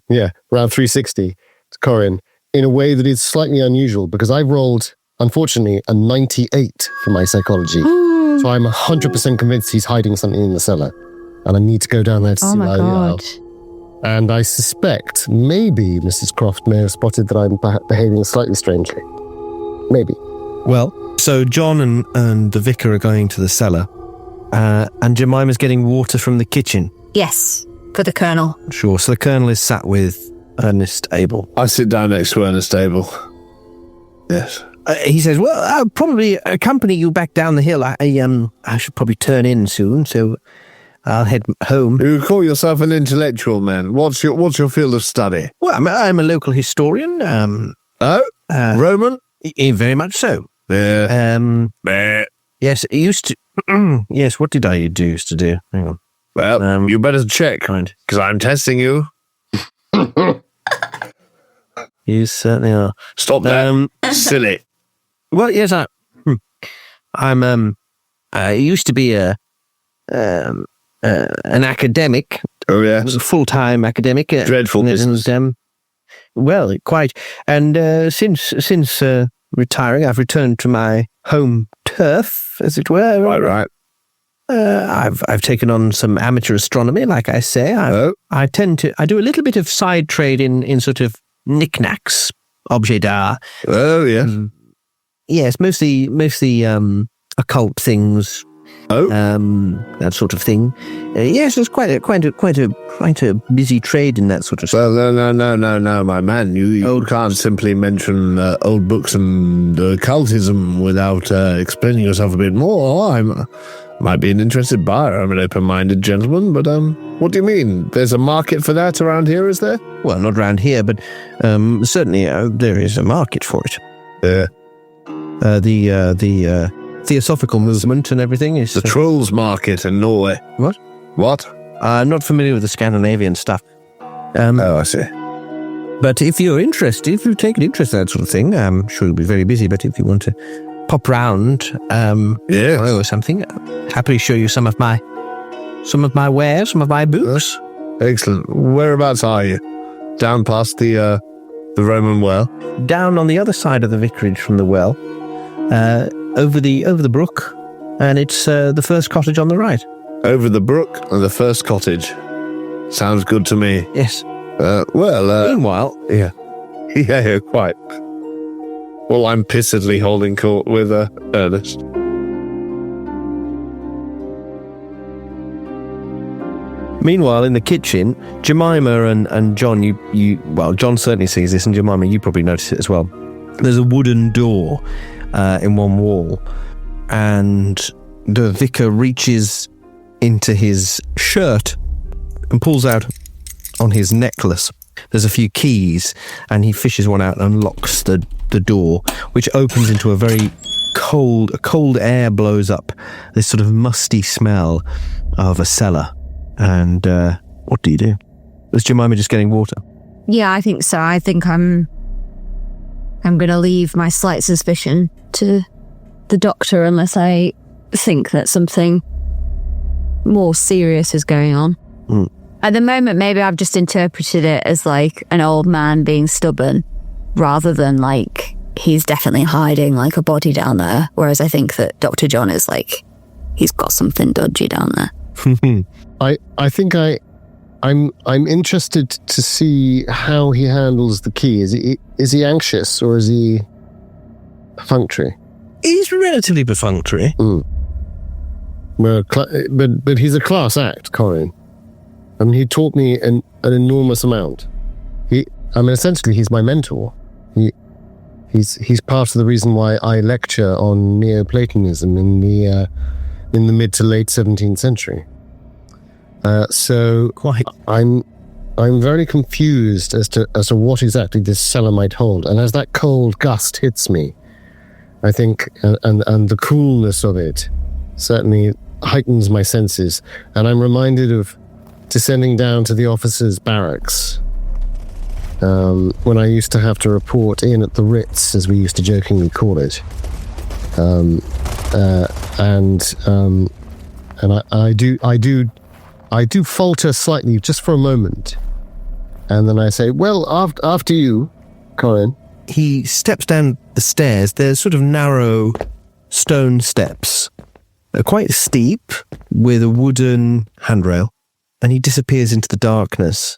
S2: round 360 to Corin, in a way that is slightly unusual because I've rolled, unfortunately, a 98 for my psychology. So I'm 100% convinced he's hiding something in the cellar, and I need to go down there to see what I know. And I suspect maybe Mrs. Croft may have spotted that I'm behaving slightly strangely. Maybe.
S1: Well, so John and the vicar are going to the cellar, and Jemima's getting water from the kitchen.
S5: Yes, for the Colonel.
S1: Sure. So the Colonel is sat with Ernest Abel.
S3: I sit down next to Ernest Abel. Yes.
S1: He says, well, I'll probably accompany you back down the hill. I should probably turn in soon, so I'll head home.
S3: You call yourself an intellectual man. What's your field of study?
S1: Well, I'm a local historian.
S3: Roman?
S1: Very much so.
S3: Yeah.
S1: Yes, it used to... yes, what did I used to do? Hang on.
S3: Well, you better check, because I'm testing you.
S1: You certainly are.
S3: Stop that. Silly.
S1: Well, yes, I used to be an academic.
S3: Oh, yeah.
S1: I was a full-time academic.
S3: Dreadful business.
S1: Well, quite. And since retiring, I've returned to my home turf, as it were.
S3: Right.
S1: I've taken on some amateur astronomy, like I say. I do a little bit of side trade in sort of knickknacks, objet d'art.
S3: Oh, yeah.
S1: Yes, mostly occult things.
S3: Oh,
S1: that sort of thing. Yes, it's quite a busy trade in that sort of stuff.
S3: well, no, my man. You can't simply mention old books and occultism without explaining yourself a bit more. I might be an interested buyer. I'm an open-minded gentleman, but what do you mean? There's a market for that around here, is there?
S1: Well, not around here, but certainly there is a market for it. The Theosophical movement and everything is
S3: the trolls market in Norway. What?
S1: I'm not familiar with the Scandinavian stuff.
S3: I see.
S1: But if you're interested, if you take an interest in that sort of thing, I'm sure you'll be very busy. But if you want to pop round, or something, I'll happily show you some of my wares, some of my books.
S3: Excellent. Whereabouts are you? Down past the Roman well?
S1: Down on the other side of the vicarage from the well. Over the brook, and it's the first cottage on the right.
S3: Over the brook and the first cottage. Sounds good to me.
S1: Yes.
S3: Meanwhile... Yeah, quite. Well, I'm pissedly holding court with Ernest.
S1: Meanwhile, in the kitchen, Jemima and John, John certainly sees this, and Jemima, you probably notice it as well. There's a wooden door in one wall, and the vicar reaches into his shirt and pulls out on his necklace. There's a few keys, and he fishes one out and unlocks the door, which opens into a very cold air blows up, this sort of musty smell of a cellar. And what do you do? Is Jemima just getting water?
S5: Yeah, I think so. I think I'm going to leave my slight suspicion to the doctor unless I think that something more serious is going on. At the moment, maybe I've just interpreted it as like an old man being stubborn rather than like he's definitely hiding like a body down there. Whereas I think that Dr. John is like, he's got something dodgy down there.
S2: I think I'm interested to see how he handles the key. Is he anxious or is he perfunctory?
S1: He's relatively perfunctory.
S2: Well, but he's a class act, Corin. I mean, he taught me an enormous amount. Essentially, he's my mentor. He's part of the reason why I lecture on Neoplatonism in the mid to late 17th century. So
S1: quite.
S2: I'm very confused as to what exactly this cellar might hold. And as that cold gust hits me, I think, and the coolness of it certainly heightens my senses. And I'm reminded of descending down to the officers' barracks when I used to have to report in at the Ritz, as we used to jokingly call it. And I do falter slightly just for a moment. And then I say, well, after you, Corin.
S1: He steps down the stairs. There's sort of narrow stone steps. They're quite steep with a wooden handrail. And he disappears into the darkness.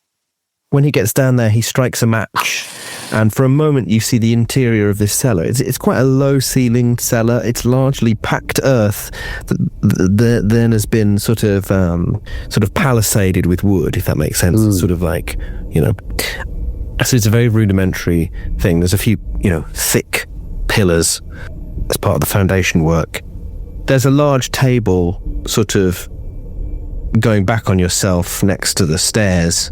S1: When he gets down there, he strikes a match. And for a moment, you see the interior of this cellar. It's quite a low-ceilinged cellar. It's largely packed earth that then has been sort of palisaded with wood, if that makes sense. It's sort of like, So it's a very rudimentary thing. There's a few, thick pillars as part of the foundation work. There's a large table sort of going back on yourself next to the stairs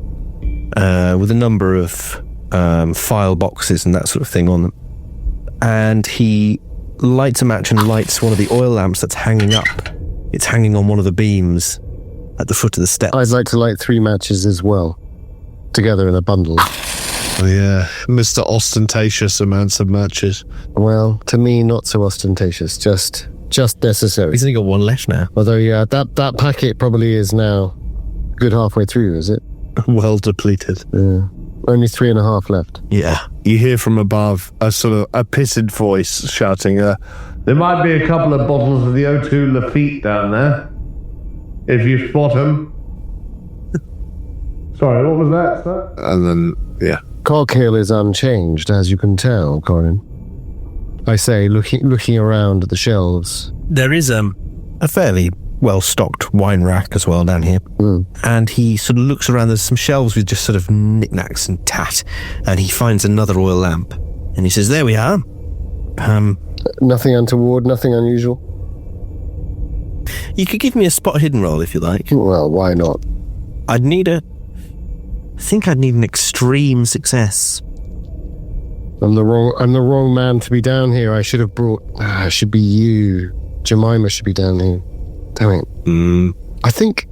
S1: with a number of file boxes and that sort of thing on them. And he lights a match and lights one of the oil lamps that's hanging up. It's hanging on one of the beams at the foot of the steps.
S2: I'd like to light 3 matches as well, together in a bundle.
S3: Oh, yeah, Mr. Ostentatious amounts of matches.
S2: Well, to me, not so ostentatious, just just necessary.
S1: He's only got one left now.
S2: Although, yeah, that packet probably is now good halfway through, is it?
S1: Well depleted.
S2: Yeah. Only 3.5 left.
S1: Yeah.
S3: You hear from above a sort of a pissed voice shouting, there might be a couple of bottles of the O2 Lafitte down there. If you spot them. Sorry, what was that, sir? And then, yeah.
S2: Coghill is unchanged, as you can tell, Corin. I say, looking around at the shelves.
S1: There is a fairly well-stocked wine rack as well down here. And he sort of looks around. There's some shelves with just sort of knickknacks and tat. And he finds another oil lamp. And he says, there we are.
S2: Nothing untoward, nothing unusual?
S1: You could give me a spot hidden roll if you like.
S2: Well, why not?
S1: I think I'd need an extreme success.
S2: I'm the wrong man to be down here. I should have brought... it should be you. Jemima should be down here. Damn it. I think...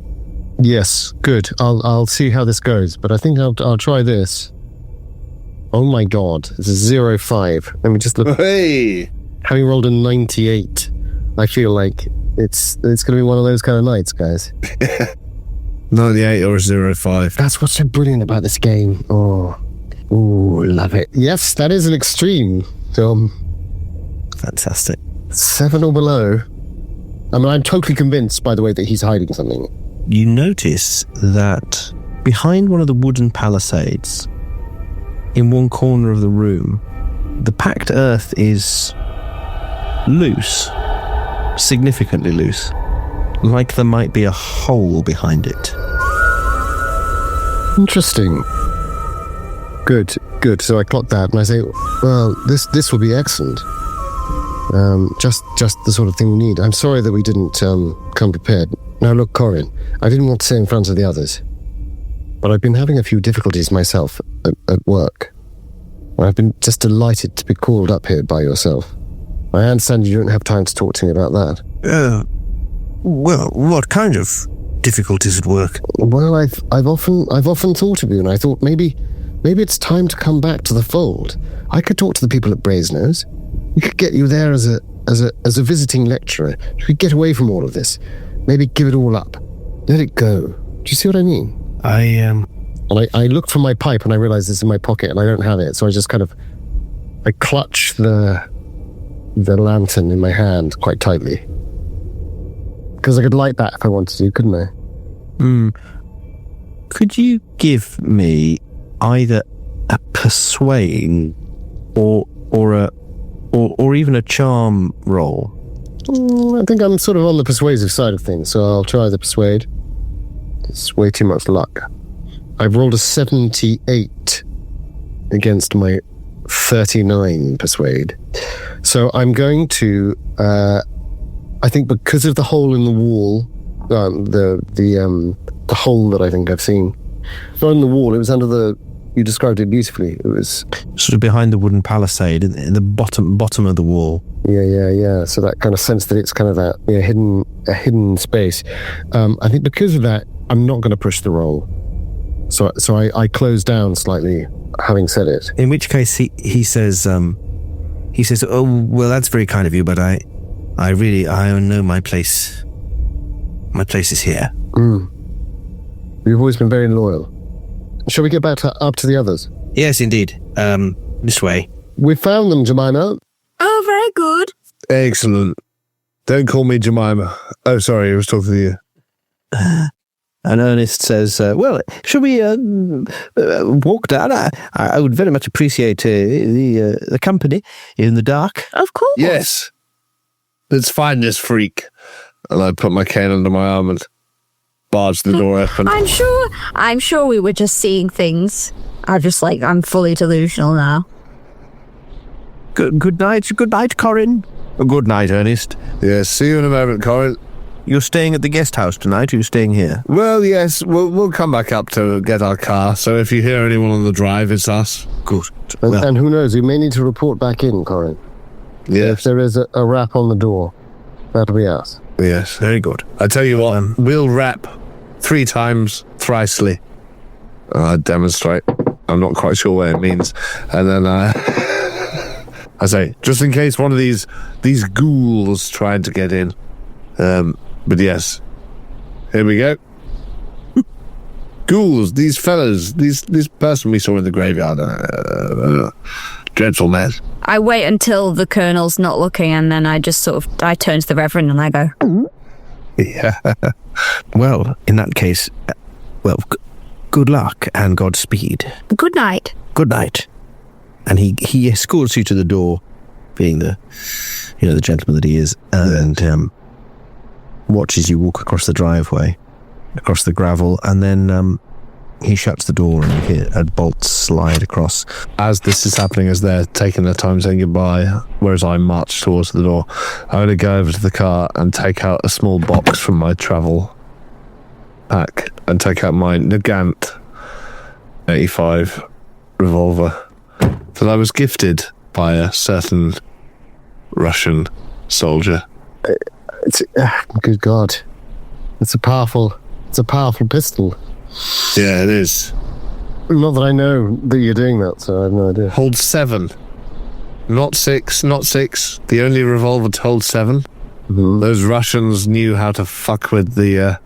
S2: Yes, good. I'll see how this goes, but I think I'll try this. Oh my god. It's a 0.5. Let me just look.
S3: Hey!
S2: Having rolled a 98, I feel like it's going to be one of those kind of nights, guys.
S3: 98 or a 0.5.
S2: That's what's so brilliant about this game. Oh, ooh, love it. Yes, that is an extreme film.
S1: Fantastic.
S2: 7 or below. I mean, I'm totally convinced, by the way, that he's hiding something.
S1: You notice that behind one of the wooden palisades, in one corner of the room, the packed earth is loose, significantly loose, like there might be a hole behind it. Interesting.
S2: Good. So I clock that and I say, well, this will be excellent. Just the sort of thing we need. I'm sorry that we didn't come prepared. Now look, Corin, I didn't want to say in front of the others, but I've been having a few difficulties myself at work. I've been just delighted to be called up here by yourself. I understand you don't have time to talk to me about that.
S1: Well, what kind of difficulties at work?
S2: Well, I've often thought of you, and I thought maybe it's time to come back to the fold. I could talk to the people at Brasenose. We could get you there as a visiting lecturer. We could get away from all of this. Maybe give it all up. Let it go. Do you see what I mean? And I look for my pipe and I realize it's in my pocket and I don't have it. So I just I clutch the lantern in my hand quite tightly. Because I could light that if I wanted to, couldn't I?
S1: Could you give me either a persuade or even a charm roll?
S2: I think I'm sort of on the persuasive side of things, so I'll try the persuade. It's way too much luck. I've rolled a 78 against my 39 persuade. So I'm going to, I think because of the hole in the wall, the hole that I think I've seen. Not in the wall, it was under you described it beautifully. It was
S1: sort of behind the wooden palisade, in the bottom of the wall.
S2: Yeah. So that kind of sense that it's kind of that hidden space. I think because of that, I'm not going to push the roll. So I close down slightly, having said it.
S1: In which case he says, oh, well, that's very kind of you, but I know my place. My place is here.
S2: You've always been very loyal. Shall we get back up to the others?
S1: Yes, indeed. This way.
S2: We found them, Jemima.
S5: Oh, very good.
S3: Excellent. Don't call me Jemima. Oh, sorry, I was talking to you.
S1: And Ernest says, well, should we walk down? I would very much appreciate the company in the dark.
S5: Of course.
S3: Yes. Let's find this freak. And I put my cane under my arm and barge the door open.
S5: I'm sure we were just seeing things. I'm fully delusional now.
S1: Good night, Corin. Good night, Ernest.
S3: Yes, see you in a moment, Corin.
S1: You're staying at the guest house tonight, or are you staying here?
S3: Well, yes, we'll come back up to get our car, so if you hear anyone on the drive, it's us.
S1: Good.
S2: And who knows, we may need to report back in, Corin.
S3: Yes.
S2: If there is a rap on the door, that'll be us.
S3: Yes.
S1: Very good.
S3: I tell you what, we'll rap 3 times, thrisely. I demonstrate. I'm not quite sure what it means. And then I say, just in case one of these ghouls tried to get in. But yes, here we go. Ghouls, these fellas, this person we saw in the graveyard. Dreadful mess.
S5: I wait until the colonel's not looking, and then I just I turn to the Reverend and I go,
S3: Yeah.
S1: Well, in that case, good luck and Godspeed.
S5: good night.
S1: Good night. And he escorts you to the door, being the gentleman that he is, and watches you walk across the driveway, across the gravel, and then he shuts the door and you hear a bolt slide across.
S3: As this is happening, as they're taking their time saying goodbye, whereas I march towards the door, I'm going to go over to the car and take out a small box from my travel pack and take out my Nagant 85 revolver that I was gifted by a certain Russian soldier.
S2: Good God. It's a powerful pistol.
S3: Yeah, it is.
S2: Not that I know that you're doing that, so I have no idea.
S3: Holds 7. Not 6, not 6. The only revolver to hold 7.
S2: Mm-hmm.
S3: Those Russians knew how to fuck with the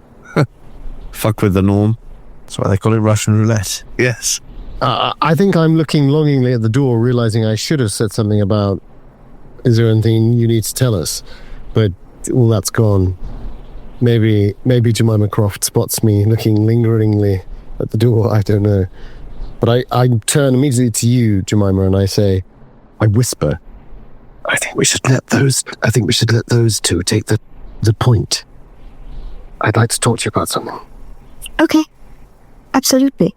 S3: norm.
S1: That's why they call it Russian roulette.
S3: Yes.
S2: I think I'm looking longingly at the door, realizing I should have said something about, is there anything you need to tell us? But all that's gone. Maybe Jemima Croft spots me looking lingeringly at the door. I don't know. But I turn immediately to you, Jemima, and I whisper, I think we should let those two take the point. I'd like to talk to you about something.
S5: Okay. Absolutely.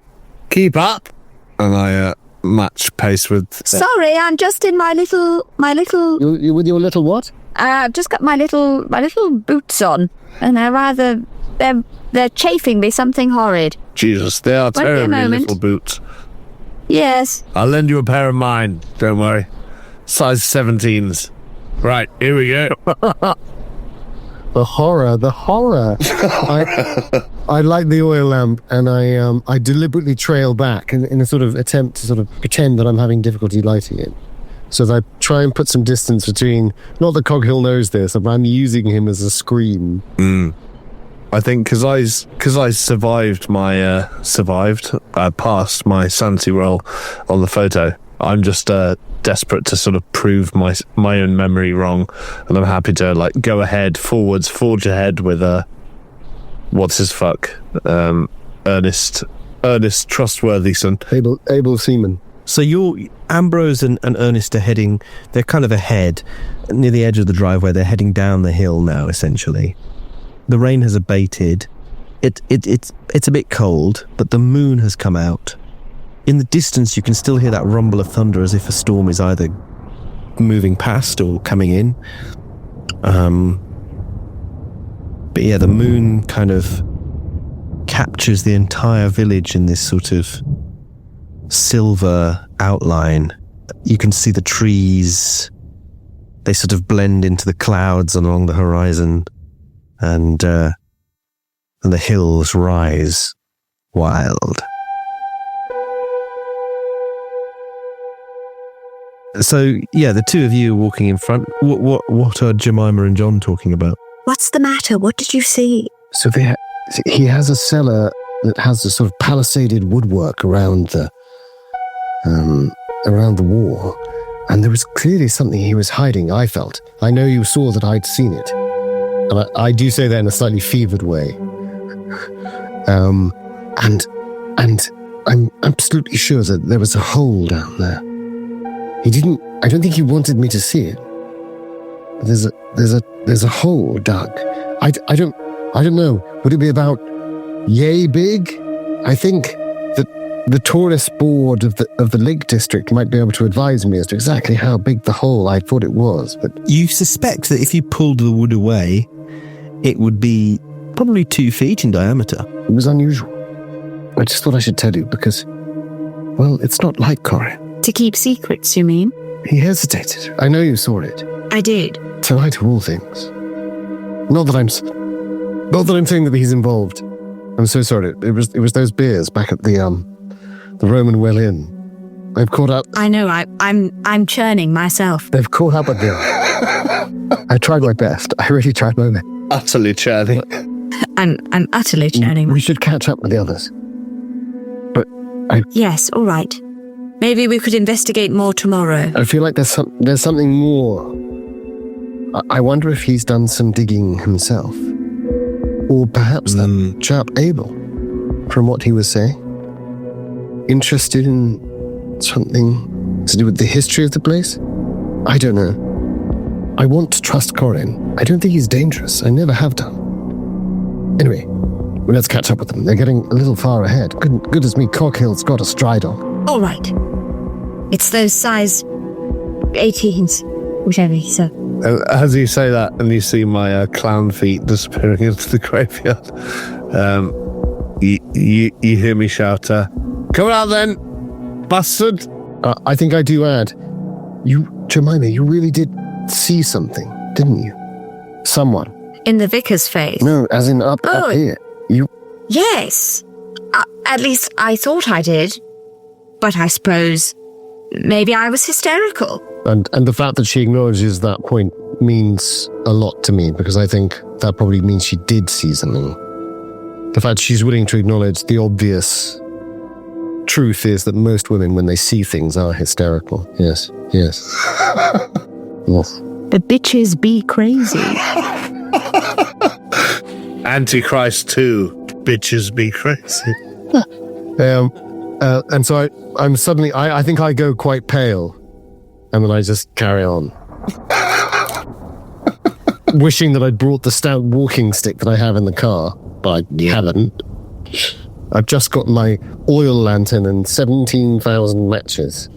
S3: Keep up. And I match pace with...
S5: Sorry, I'm just in my little...
S2: You with your little what?
S5: I've just got my little boots on, and they're chafing me something horrid.
S3: Jesus, they are
S5: Won't be a
S3: terribly
S5: moment.
S3: little boots.
S5: Yes.
S3: I'll lend you a pair of mine, don't worry. Size 17s. Right, here we go.
S2: The horror. I light the oil lamp and I deliberately trail back in a sort of attempt to sort of pretend that I'm having difficulty lighting it. So that I try and put some distance between, not that Coghill knows this, but I'm using him as a screen.
S3: I think because I survived passed my sanity roll on the photo, I'm just desperate to sort of prove my own memory wrong, and I'm happy to go ahead, forge ahead with what's his fuck, Ernest, trustworthy son,
S2: Able seaman.
S1: So Ambrose and Ernest are heading, they're kind of ahead, near the edge of the driveway. They're heading down the hill now, essentially. The rain has abated. It's a bit cold, but the moon has come out. In the distance, you can still hear that rumble of thunder as if a storm is either moving past or coming in. But yeah, the moon kind of captures the entire village in this sort of silver outline. You can see the trees. They sort of blend into the clouds along the horizon, and the hills rise wild. So yeah, the two of you are walking in front. What are Jemima and John talking about?
S5: What's the matter? What did you see?
S2: So he has a cellar that has a sort of palisaded woodwork around the wall, and there was clearly something he was hiding. I felt. I know you saw that I'd seen it, and I do say that in a slightly fevered way. And I'm absolutely sure that there was a hole down there. I don't think he wanted me to see it. There's a hole dug. I don't know. Would it be about yay big? I think that the tourist board of the Lake District might be able to advise me as to exactly how big the hole I thought it was. But
S1: You suspect that if you pulled the wood away, it would be probably 2 feet in diameter.
S2: it was unusual. I just thought I should tell you because, well, it's not like Corey.
S5: To keep secrets, you mean?
S2: He hesitated. I know you saw it.
S5: I did.
S2: Tonight of all things. Not that I'm saying that he's involved. I'm so sorry. It was those beers back at the Roman Well Inn. They've caught up.
S5: I know, I'm churning myself.
S2: They've caught up with you. I tried my best. I really tried my best.
S3: Utterly churning.
S5: I'm utterly churning.
S2: We should catch up with the others. But
S5: Yes, all right. Maybe we could investigate more tomorrow.
S2: I feel like there's something more. I wonder if he's done some digging himself. Or perhaps that chap Abel, from what he was saying, interested in something to do with the history of the place? I don't know. I want to trust Corin. I don't think he's dangerous. I never have done. Anyway, let's catch up with them. They're getting a little far ahead. Good as me, Coghill's got a stride on.
S5: All right. It's those size 18s, whichever he said.
S3: As you say that, and you see my clown feet disappearing into the graveyard, you hear me shout, "Come out then, bastard!"
S2: I think I do add, Jemima, you really did see something, didn't you? Someone.
S5: In the vicar's face?
S2: No, as in up here. You.
S5: Yes. At least I thought I did. But I suppose maybe I was hysterical.
S2: And the fact that she acknowledges that point means a lot to me, because I think that probably means she did see something. The fact she's willing to acknowledge the obvious truth is that most women, when they see things, are hysterical. Yes. Yes.
S5: The bitches be crazy.
S3: Antichrist 2, bitches be crazy.
S2: And so I'm suddenly, I think I go quite pale, and then I just carry on. Wishing that I'd brought the stout walking stick that I have in the car, but I haven't. I've just got my oil lantern and 17,000 matches.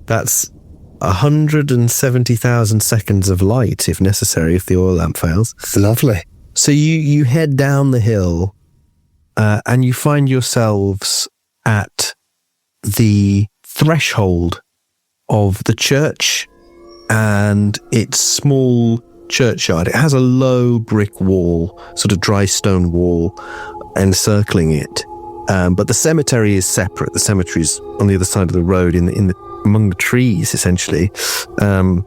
S1: That's 170,000 seconds of light, if necessary, if the oil lamp fails.
S3: Lovely.
S1: So you head down the hill, and you find yourselves at the threshold of the church and its small churchyard. It has a low brick wall, sort of dry stone wall, encircling it. But the cemetery is separate. The cemetery is on the other side of the road, among the trees, essentially. And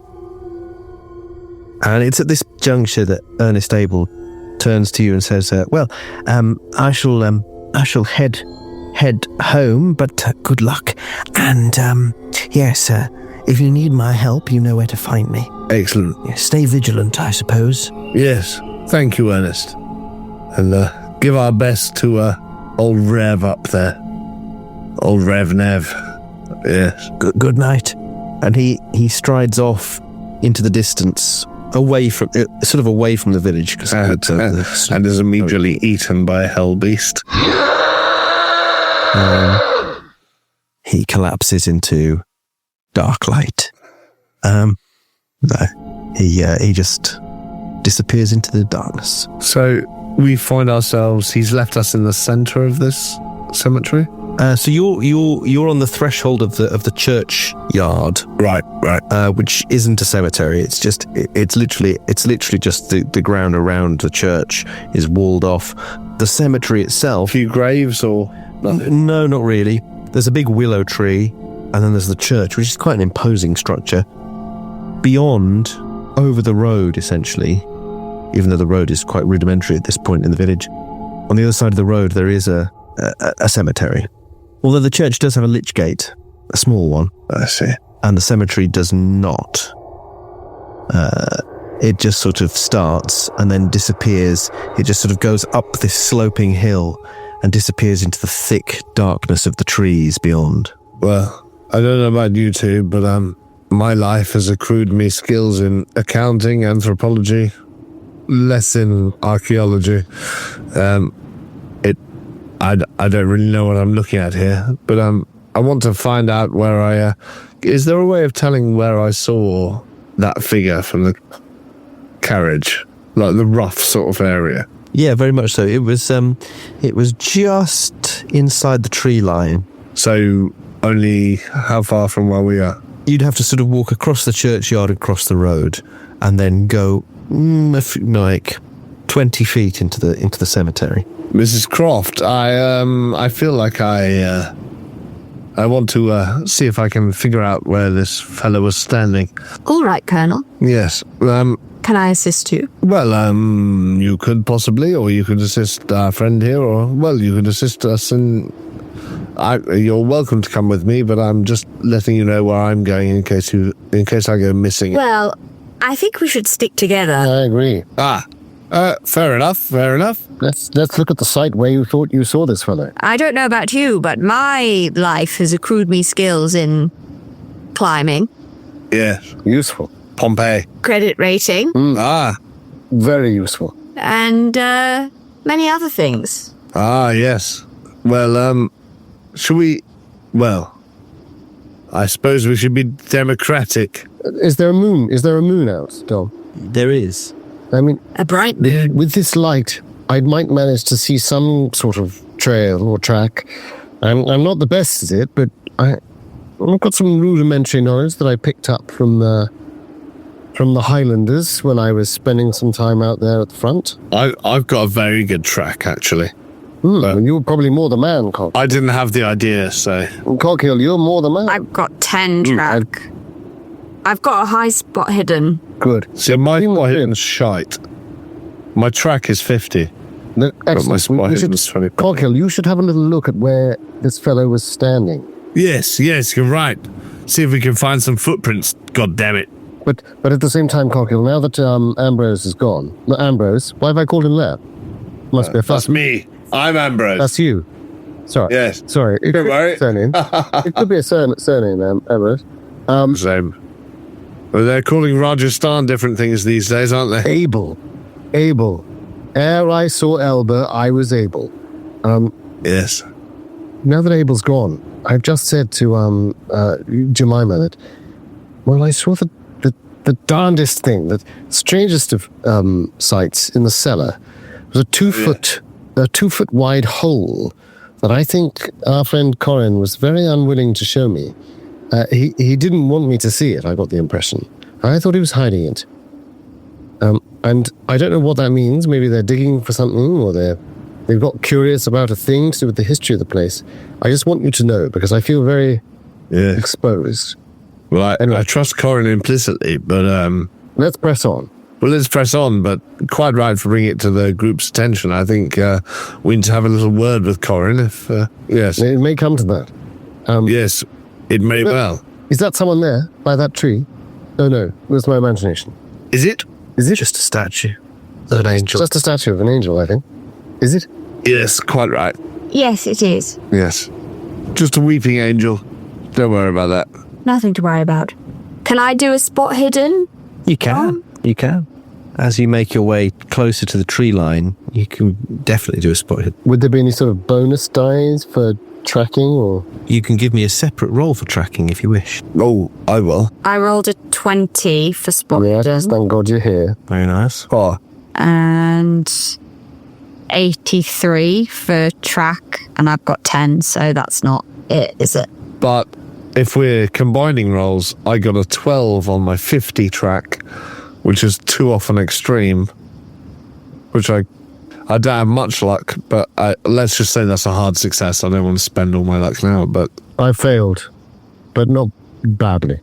S1: it's at this juncture that Ernest Abel turns to you and says, I shall head home, but good luck. And yes, if you need my help, you know where to find me.
S3: Excellent.
S1: Yeah, stay vigilant, I suppose.
S3: Yes, thank you, Ernest. And give our best to old Rev up there. Old Rev Nev. Yes.
S1: Good night. And he strides off into the distance, away from the village,
S3: and is immediately eaten by a hell beast.
S1: He collapses into dark light. No, he just disappears into the darkness.
S3: So we find ourselves. He's left us in the center of this cemetery.
S1: So you're on the threshold of the churchyard,
S3: right?
S1: Which isn't a cemetery. It's literally just the ground around the church is walled off. The cemetery itself.
S3: A few graves or nothing?
S1: No, not really. There's a big willow tree, and then there's the church, which is quite an imposing structure. Beyond, over the road, essentially, even though the road is quite rudimentary at this point in the village, on the other side of the road there is a cemetery. Although the church does have a lich gate, a small one.
S3: I see.
S1: And the cemetery does not. It just sort of starts and then disappears. It just sort of goes up this sloping hill and disappears into the thick darkness of the trees beyond.
S3: Well, I don't know about you two, but my life has accrued me skills in accounting, anthropology, less in archaeology. I don't really know what I'm looking at here, but I want to find out where is there a way of telling where I saw that figure from the carriage, like the rough sort of area?
S1: Yeah, very much so. It was just inside the tree line.
S3: So only how far from where we are?
S1: You'd have to sort of walk across the churchyard, across the road, and then go like 20 feet into the cemetery.
S3: Mrs. Croft, I feel like I I want to see if I can figure out where this fellow was standing.
S5: All right, Colonel.
S3: Yes.
S5: Can I assist you?
S3: Well, you could possibly, or you could assist our friend here, or, well, you could assist us in... you're welcome to come with me, but I'm just letting you know where I'm going in case I go missing.
S5: Well, I think we should stick together.
S2: I agree.
S3: Fair enough.
S2: Let's look at the site where you thought you saw this fellow.
S5: I don't know about you, but my life has accrued me skills in climbing.
S3: Yeah.
S2: Useful.
S3: Pompeii.
S5: Credit rating.
S2: Very useful.
S5: And many other things.
S3: Yes. Well, should we... Well, I suppose we should be democratic.
S2: Is there a moon? Is there a moon out, Dom?
S1: There is.
S2: I mean,
S5: A bright moon.
S2: with this light, I might manage to see some sort of trail or track. I'm not the best at it, but I've got some rudimentary knowledge that I picked up from the Highlanders when I was spending some time out there at the front.
S3: I've got a very good track, actually.
S2: You were probably more the man, Coghill.
S3: I didn't have the idea, so...
S2: Coghill, you're more the man.
S5: I've got 10 track. I've got a high spot hidden.
S2: Good.
S3: See, my spot hidden's shite. My track is 50.
S2: Excellent.
S3: But my spot hidden's 20.
S2: Coghill, you should have a little look at where this fellow was standing.
S3: Yes, you're right. See if we can find some footprints, God damn it.
S2: But at the same time, Coghill, now that Ambrose is gone... Ambrose? Why have I called him that? Must be a fuss.
S3: That's me. I'm Ambrose.
S2: That's you. Sorry.
S3: Yes.
S2: Sorry. It
S3: Don't worry.
S2: Surname. It could be a surname, Ambrose.
S3: Same. Well, they're calling Rajasthan different things these days, aren't they?
S2: Able. Ere I saw Elba, I was able.
S3: Yes.
S2: Now that Abel's gone, I've just said to Jemima that, well, I saw the darndest thing, the strangest of sights in the cellar. It was a 2 foot wide hole that I think our friend Corin was very unwilling to show me. He didn't want me to see it, I got the impression. I thought he was hiding it. And I don't know what that means. Maybe they're digging for something, or they've got curious about a thing to do with the history of the place. I just want you to know, because I feel very exposed.
S3: Well,
S2: Anyway.
S3: I trust Corin implicitly, but...
S2: Let's press on.
S3: Well, let's press on, but quite right for bringing it to the group's attention. I think we need to have a little word with Corin if... yes.
S2: It may come to that.
S3: Yes, it may well.
S2: Is that someone there, by that tree? Oh no, it was my imagination.
S3: Is it?
S2: Is it?
S1: Just a statue of an angel.
S2: Just a statue of an angel, I think. Is it?
S3: Yes, quite right.
S5: Yes, it is.
S3: Yes. Just a weeping angel. Don't worry about that.
S5: Nothing to worry about. Can I do a spot hidden?
S1: You can. You can. As you make your way closer to the tree line, you can definitely do a spot hidden.
S2: Would there be any sort of bonus dice for tracking, or?
S1: You can give me a separate roll for tracking if you wish.
S3: Oh, I will.
S5: I rolled a 20 for spot
S2: Yes,
S5: hidden.
S2: thank God you're here.
S1: Very nice.
S3: Oh,
S5: And 83 for track. And I've got 10, so that's not it, is it?
S3: but if we're combining rolls, I got a 12 on my 50 track, which is too often extreme, which I don't have much luck, but let's just say that's a hard success. I don't want to spend all my luck now, but...
S2: I failed, but not badly.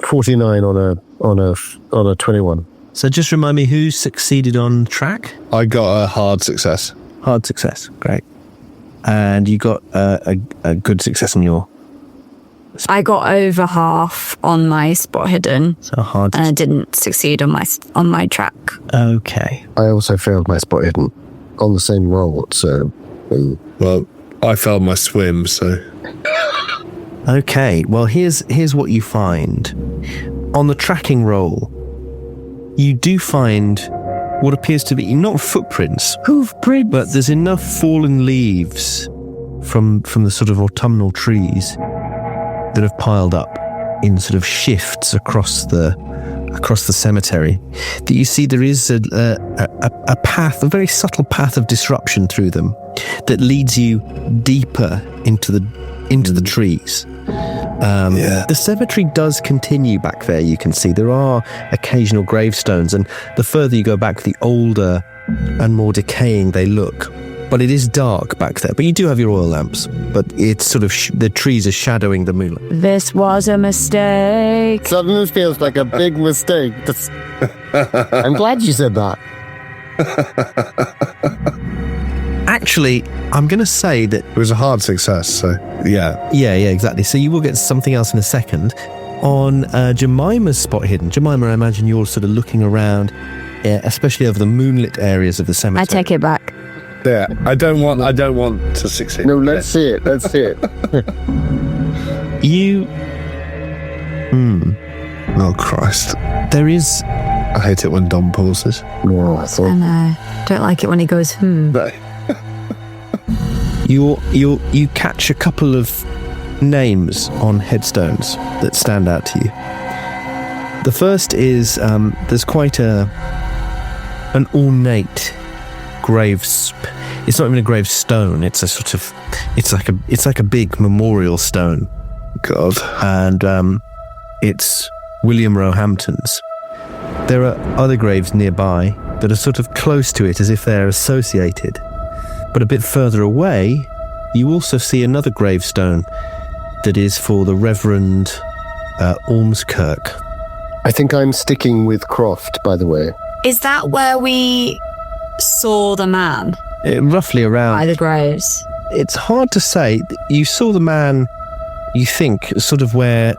S2: 49 on a 21.
S1: So just remind me who succeeded on track?
S3: I got a hard success.
S1: Hard success. Great. And you got a good success on your...
S5: I got over half on my spot hidden,
S1: So hard.
S5: and I didn't succeed on my track.
S1: Okay.
S2: I also failed my spot hidden on the same roll, so...
S3: Well, I failed my swim, so...
S1: Okay. Well, here's what you find. On the tracking roll, you do find what appears to be not footprints, but there's enough fallen leaves from the sort of autumnal trees that have piled up in sort of shifts across the cemetery, that you see there is a path, a very subtle path of disruption through them that leads you deeper into the trees. The cemetery does continue back there. You can see there are occasional gravestones, and the further you go back, the older and more decaying they look. But it is dark back there. But you do have your oil lamps. But it's sort of the trees are shadowing the moonlight.
S5: This was a mistake.
S2: Suddenly feels like a big mistake. I'm glad you said that.
S1: Actually, I'm going to say that...
S3: It was a hard success, so yeah.
S1: Yeah, exactly. So you will get something else in a second. On Jemima's spot hidden. Jemima, I imagine you're sort of looking around, especially over the moonlit areas of the cemetery.
S5: I take it back.
S3: There. I don't want to succeed.
S2: No, let's see it.
S1: You...
S3: Oh, Christ.
S1: There is...
S3: I hate it when Dom pauses.
S2: No, I thought...
S5: And I don't like it when he goes,
S3: No.
S1: You catch a couple of names on headstones that stand out to you. The first is there's quite an ornate it's not even a gravestone. It's a sort of it's like a big memorial stone.
S3: God.
S1: And it's William Roehampton's. There are other graves nearby that are sort of close to it as if they're associated. But a bit further away, you also see another gravestone that is for the Reverend Ormskirk.
S2: I think I'm sticking with Croft, by the way.
S5: Is that where we saw the man?
S1: Roughly around.
S5: By the graves.
S1: It's hard to say. You saw the man, you think, sort of where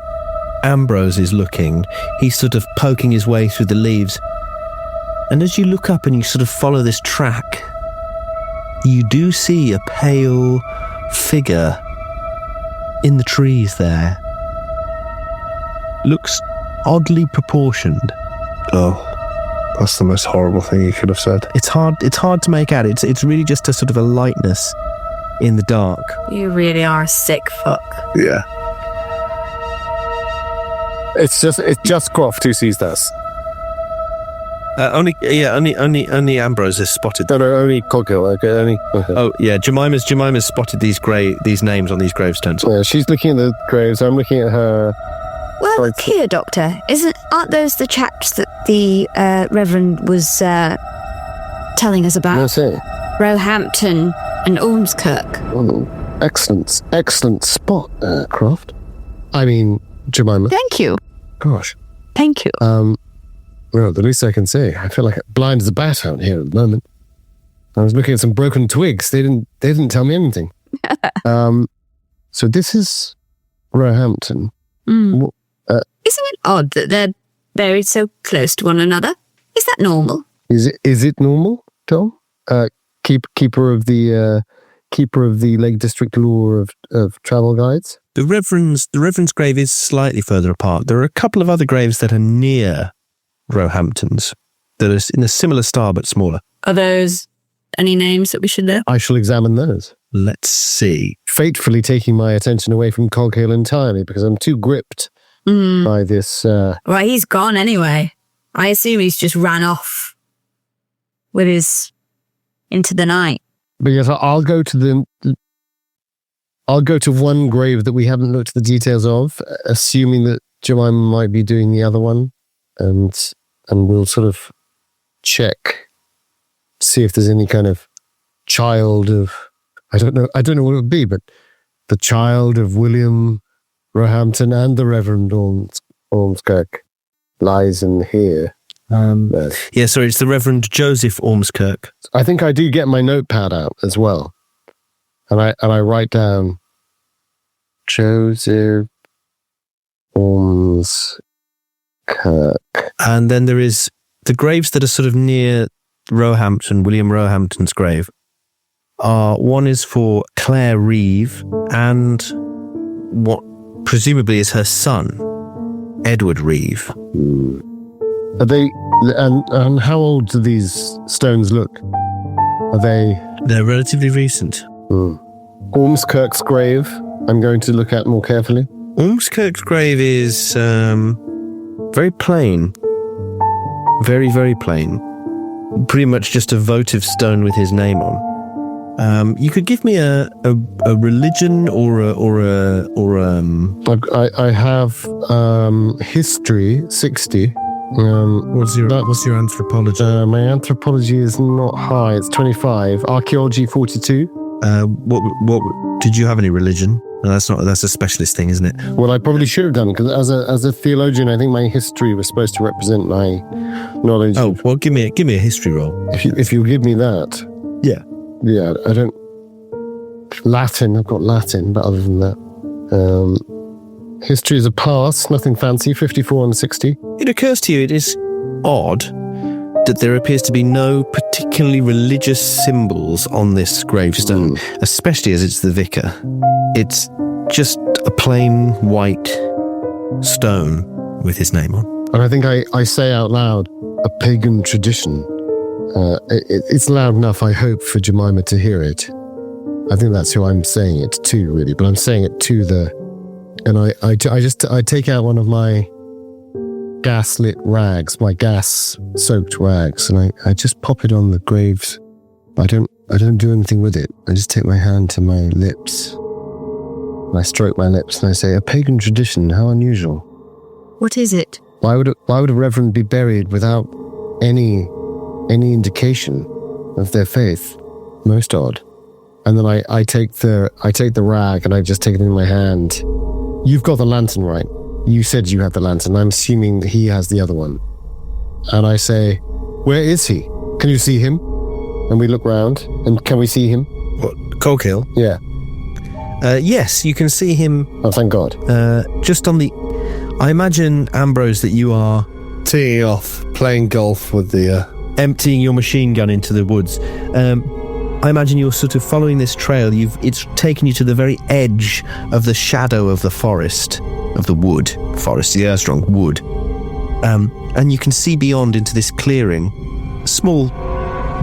S1: Ambrose is looking. He's sort of poking his way through the leaves. And as you look up and you sort of follow this track, you do see a pale figure in the trees there. Looks oddly proportioned.
S3: Oh, that's the most horrible thing you could have said.
S1: It's hard to make out. It's really just a sort of a lightness in the dark.
S5: You really are a sick fuck.
S3: Yeah.
S2: It's just Croft who sees this.
S1: Only Ambrose has spotted.
S2: No, only Coghill. Okay.
S1: Oh yeah, Jemima's spotted these names on these gravestones.
S2: Yeah, she's looking at the graves. I'm looking at her.
S5: Well,
S2: Sorry.
S5: here, Doctor, aren't those the chaps that the Reverend was telling us about?
S2: I see.
S5: Roehampton and Ormskirk.
S2: Oh, excellent spot, Croft. I mean, Jemima.
S5: Thank you.
S2: Gosh.
S5: Thank you.
S2: Well, the least I can say, I feel like blind as a bat out here at the moment. I was looking at some broken twigs. They didn't tell me anything. So this is Roehampton.
S5: Isn't it odd that they're buried so close to one another? Is that normal?
S2: Is it normal, Tom? Keeper of the Lake District law of travel guides.
S1: The Reverend's grave is slightly further apart. There are a couple of other graves that are near Roehampton's that are in a similar style but smaller.
S5: Are those any names that we should know?
S2: I shall examine those.
S1: Let's see.
S2: Fatefully taking my attention away from Coghill entirely because I'm too gripped by this.
S5: Well, he's gone anyway. I assume he's just ran off with his into the night.
S2: But yes, I'll go to one grave that we haven't looked at the details of, assuming that Jemima might be doing the other one, and we'll sort of check, see if there's any kind of child of, I don't know what it would be, but the child of William Roehampton and the Reverend Ormskirk lies in here.
S1: Yeah, sorry, it's the Reverend Joseph Ormskirk.
S2: I think I do get my notepad out as well, and I write down Joseph Ormskirk.
S1: And then there is the graves that are sort of near Roehampton, William Roehampton's grave. One is for Claire Reeve and what presumably is her son, Edward Reeve.
S2: Are they, and how old do these stones look? Are they?
S1: They're relatively recent.
S2: Ormskirk's grave, I'm going to look at more carefully.
S1: Ormskirk's grave is very plain. Very, very plain. Pretty much just a votive stone with his name on. You could give me a religion
S2: I have history 60.
S1: What's your anthropology?
S2: My anthropology is not high. It's 25. Archaeology 42.
S1: What did you have any religion? No, that's a specialist thing, isn't it?
S2: Well, I probably should have done, because as a theologian, I think my history was supposed to represent my knowledge.
S1: Oh, well, give me a history roll.
S2: If you give me that.
S1: Yeah.
S2: Yeah, I don't... Latin, I've got Latin, but other than that... history is a pass, nothing fancy, 54 and 60.
S1: It occurs to you it is odd that there appears to be no particularly religious symbols on this gravestone, especially as it's the vicar. It's just a plain white stone with his name on.
S2: And I think I say out loud, a pagan tradition. It's loud enough, I hope, for Jemima to hear it. I think that's who I'm saying it to, really, but I'm saying it to the... And I take out one of my gas-lit rags, my gas-soaked rags, and I just pop it on the graves. I don't do anything with it. I just take my hand to my lips. And I stroke my lips and I say, a pagan tradition, how unusual.
S5: What is it?
S2: Why would a reverend be buried without any indication of their faith? Most odd. And then I take the rag and I just take it in my hand. You've got the lantern, right? You said you had the lantern. I'm assuming that he has the other one. And I say, where is he? Can you see him? And we look round, and can we see him?
S1: What, Coghill?
S2: Yeah.
S1: Yes, you can see him.
S2: Oh, thank God.
S1: Just on the... I imagine, Ambrose, that you are...
S3: Teeing off, playing golf with the...
S1: Emptying your machine gun into the woods. I imagine you're sort of following this trail. It's taken you to the very edge of the shadow of the forest, of the wood. Forest, yeah, strong wood. And you can see beyond into this clearing, a small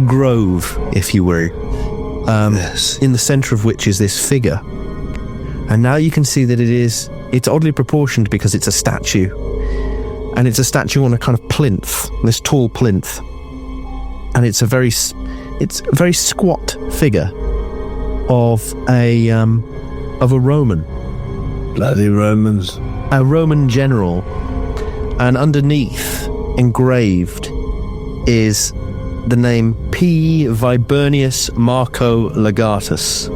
S1: grove, if you were,
S3: Yes.
S1: in the centre of which is this figure. And now you can see that it's oddly proportioned because it's a statue. And it's a statue on a kind of plinth, this tall plinth. And it's a very squat figure of a Roman.
S3: Bloody Romans.
S1: A Roman general. And underneath, engraved, is the name P. Vibernius Marco Legatus.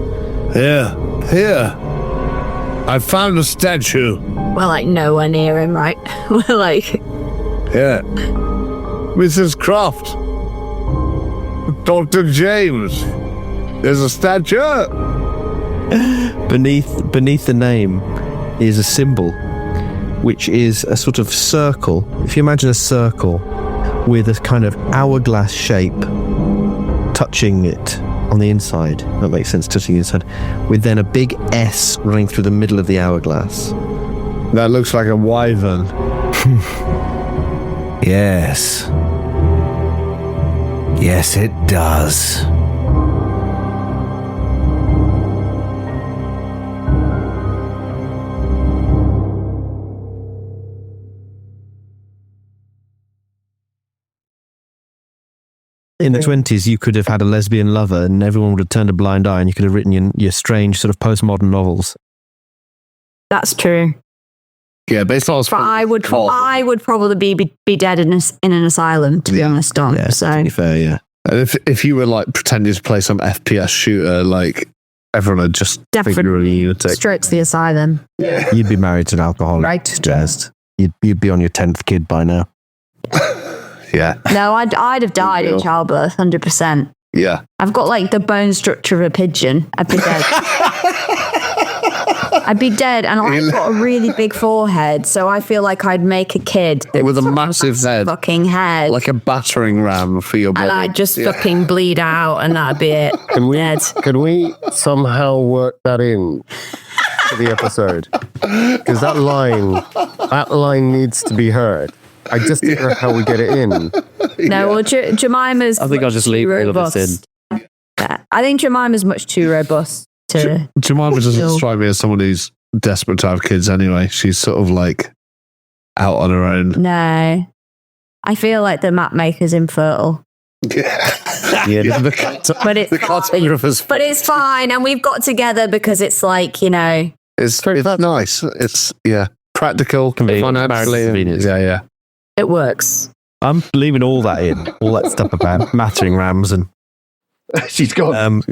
S3: Here. I found a statue.
S5: We're like nowhere near him, right? We're like...
S3: Here. Mrs. Croft. Dr. James. There's a statue.
S1: Beneath the name is a symbol, which is a sort of circle. If you imagine a circle with a kind of hourglass shape touching it on the inside, that makes sense, touching the inside, with then a big S running through the middle of the hourglass.
S3: That looks like a wyvern.
S6: Yes. Yes, it does.
S1: In the 20s, you could have had a lesbian lover and everyone would have turned a blind eye and you could have written your strange sort of postmodern novels.
S5: That's true.
S3: Yeah, based on...
S5: But I would probably be dead in an asylum, to be honest, Dom.
S1: Yeah,
S5: So
S1: to be fair, yeah.
S3: And if you were like pretending to play some FPS shooter, like everyone would just
S5: definitely
S3: you would take...
S5: straight to the asylum.
S1: You'd be married to an alcoholic.
S5: Right.
S1: Jazzed. You'd be on your 10th kid by now.
S3: Yeah.
S5: No, I'd have died in childbirth, 100%.
S3: Yeah.
S5: I've got like the bone structure of a pigeon. I'd be dead. I'd be dead, and I've got a really big forehead, so I feel like I'd make a kid
S3: With a massive head.
S5: fucking head,
S3: Like a battering ram for your body.
S5: and I'd just fucking bleed out, and that'd be it. Dead.
S2: Can we somehow work that in to the episode? Because that line needs to be heard. I just don't know how we get it in.
S5: No, well, Jemima's.
S7: I think I'll just leave all of this in.
S5: Yeah, I think Jemima's much too robust to.
S3: Jemima doesn't
S5: Still.
S3: strike me as someone who's desperate to have kids anyway. She's sort of like out on her own.
S5: No, I feel like the map maker's infertile.
S3: Yeah,
S5: But it's
S3: the
S5: fine.
S3: cartographer's...
S5: But it's fine, and we've got together because it's like, you know.
S3: It's nice. It's, yeah, practical,
S7: Convenient.
S3: financially.
S7: Convenience.
S3: Yeah.
S8: It works.
S1: I'm leaving all that in. All that stuff about mattering rams and
S9: She's gone.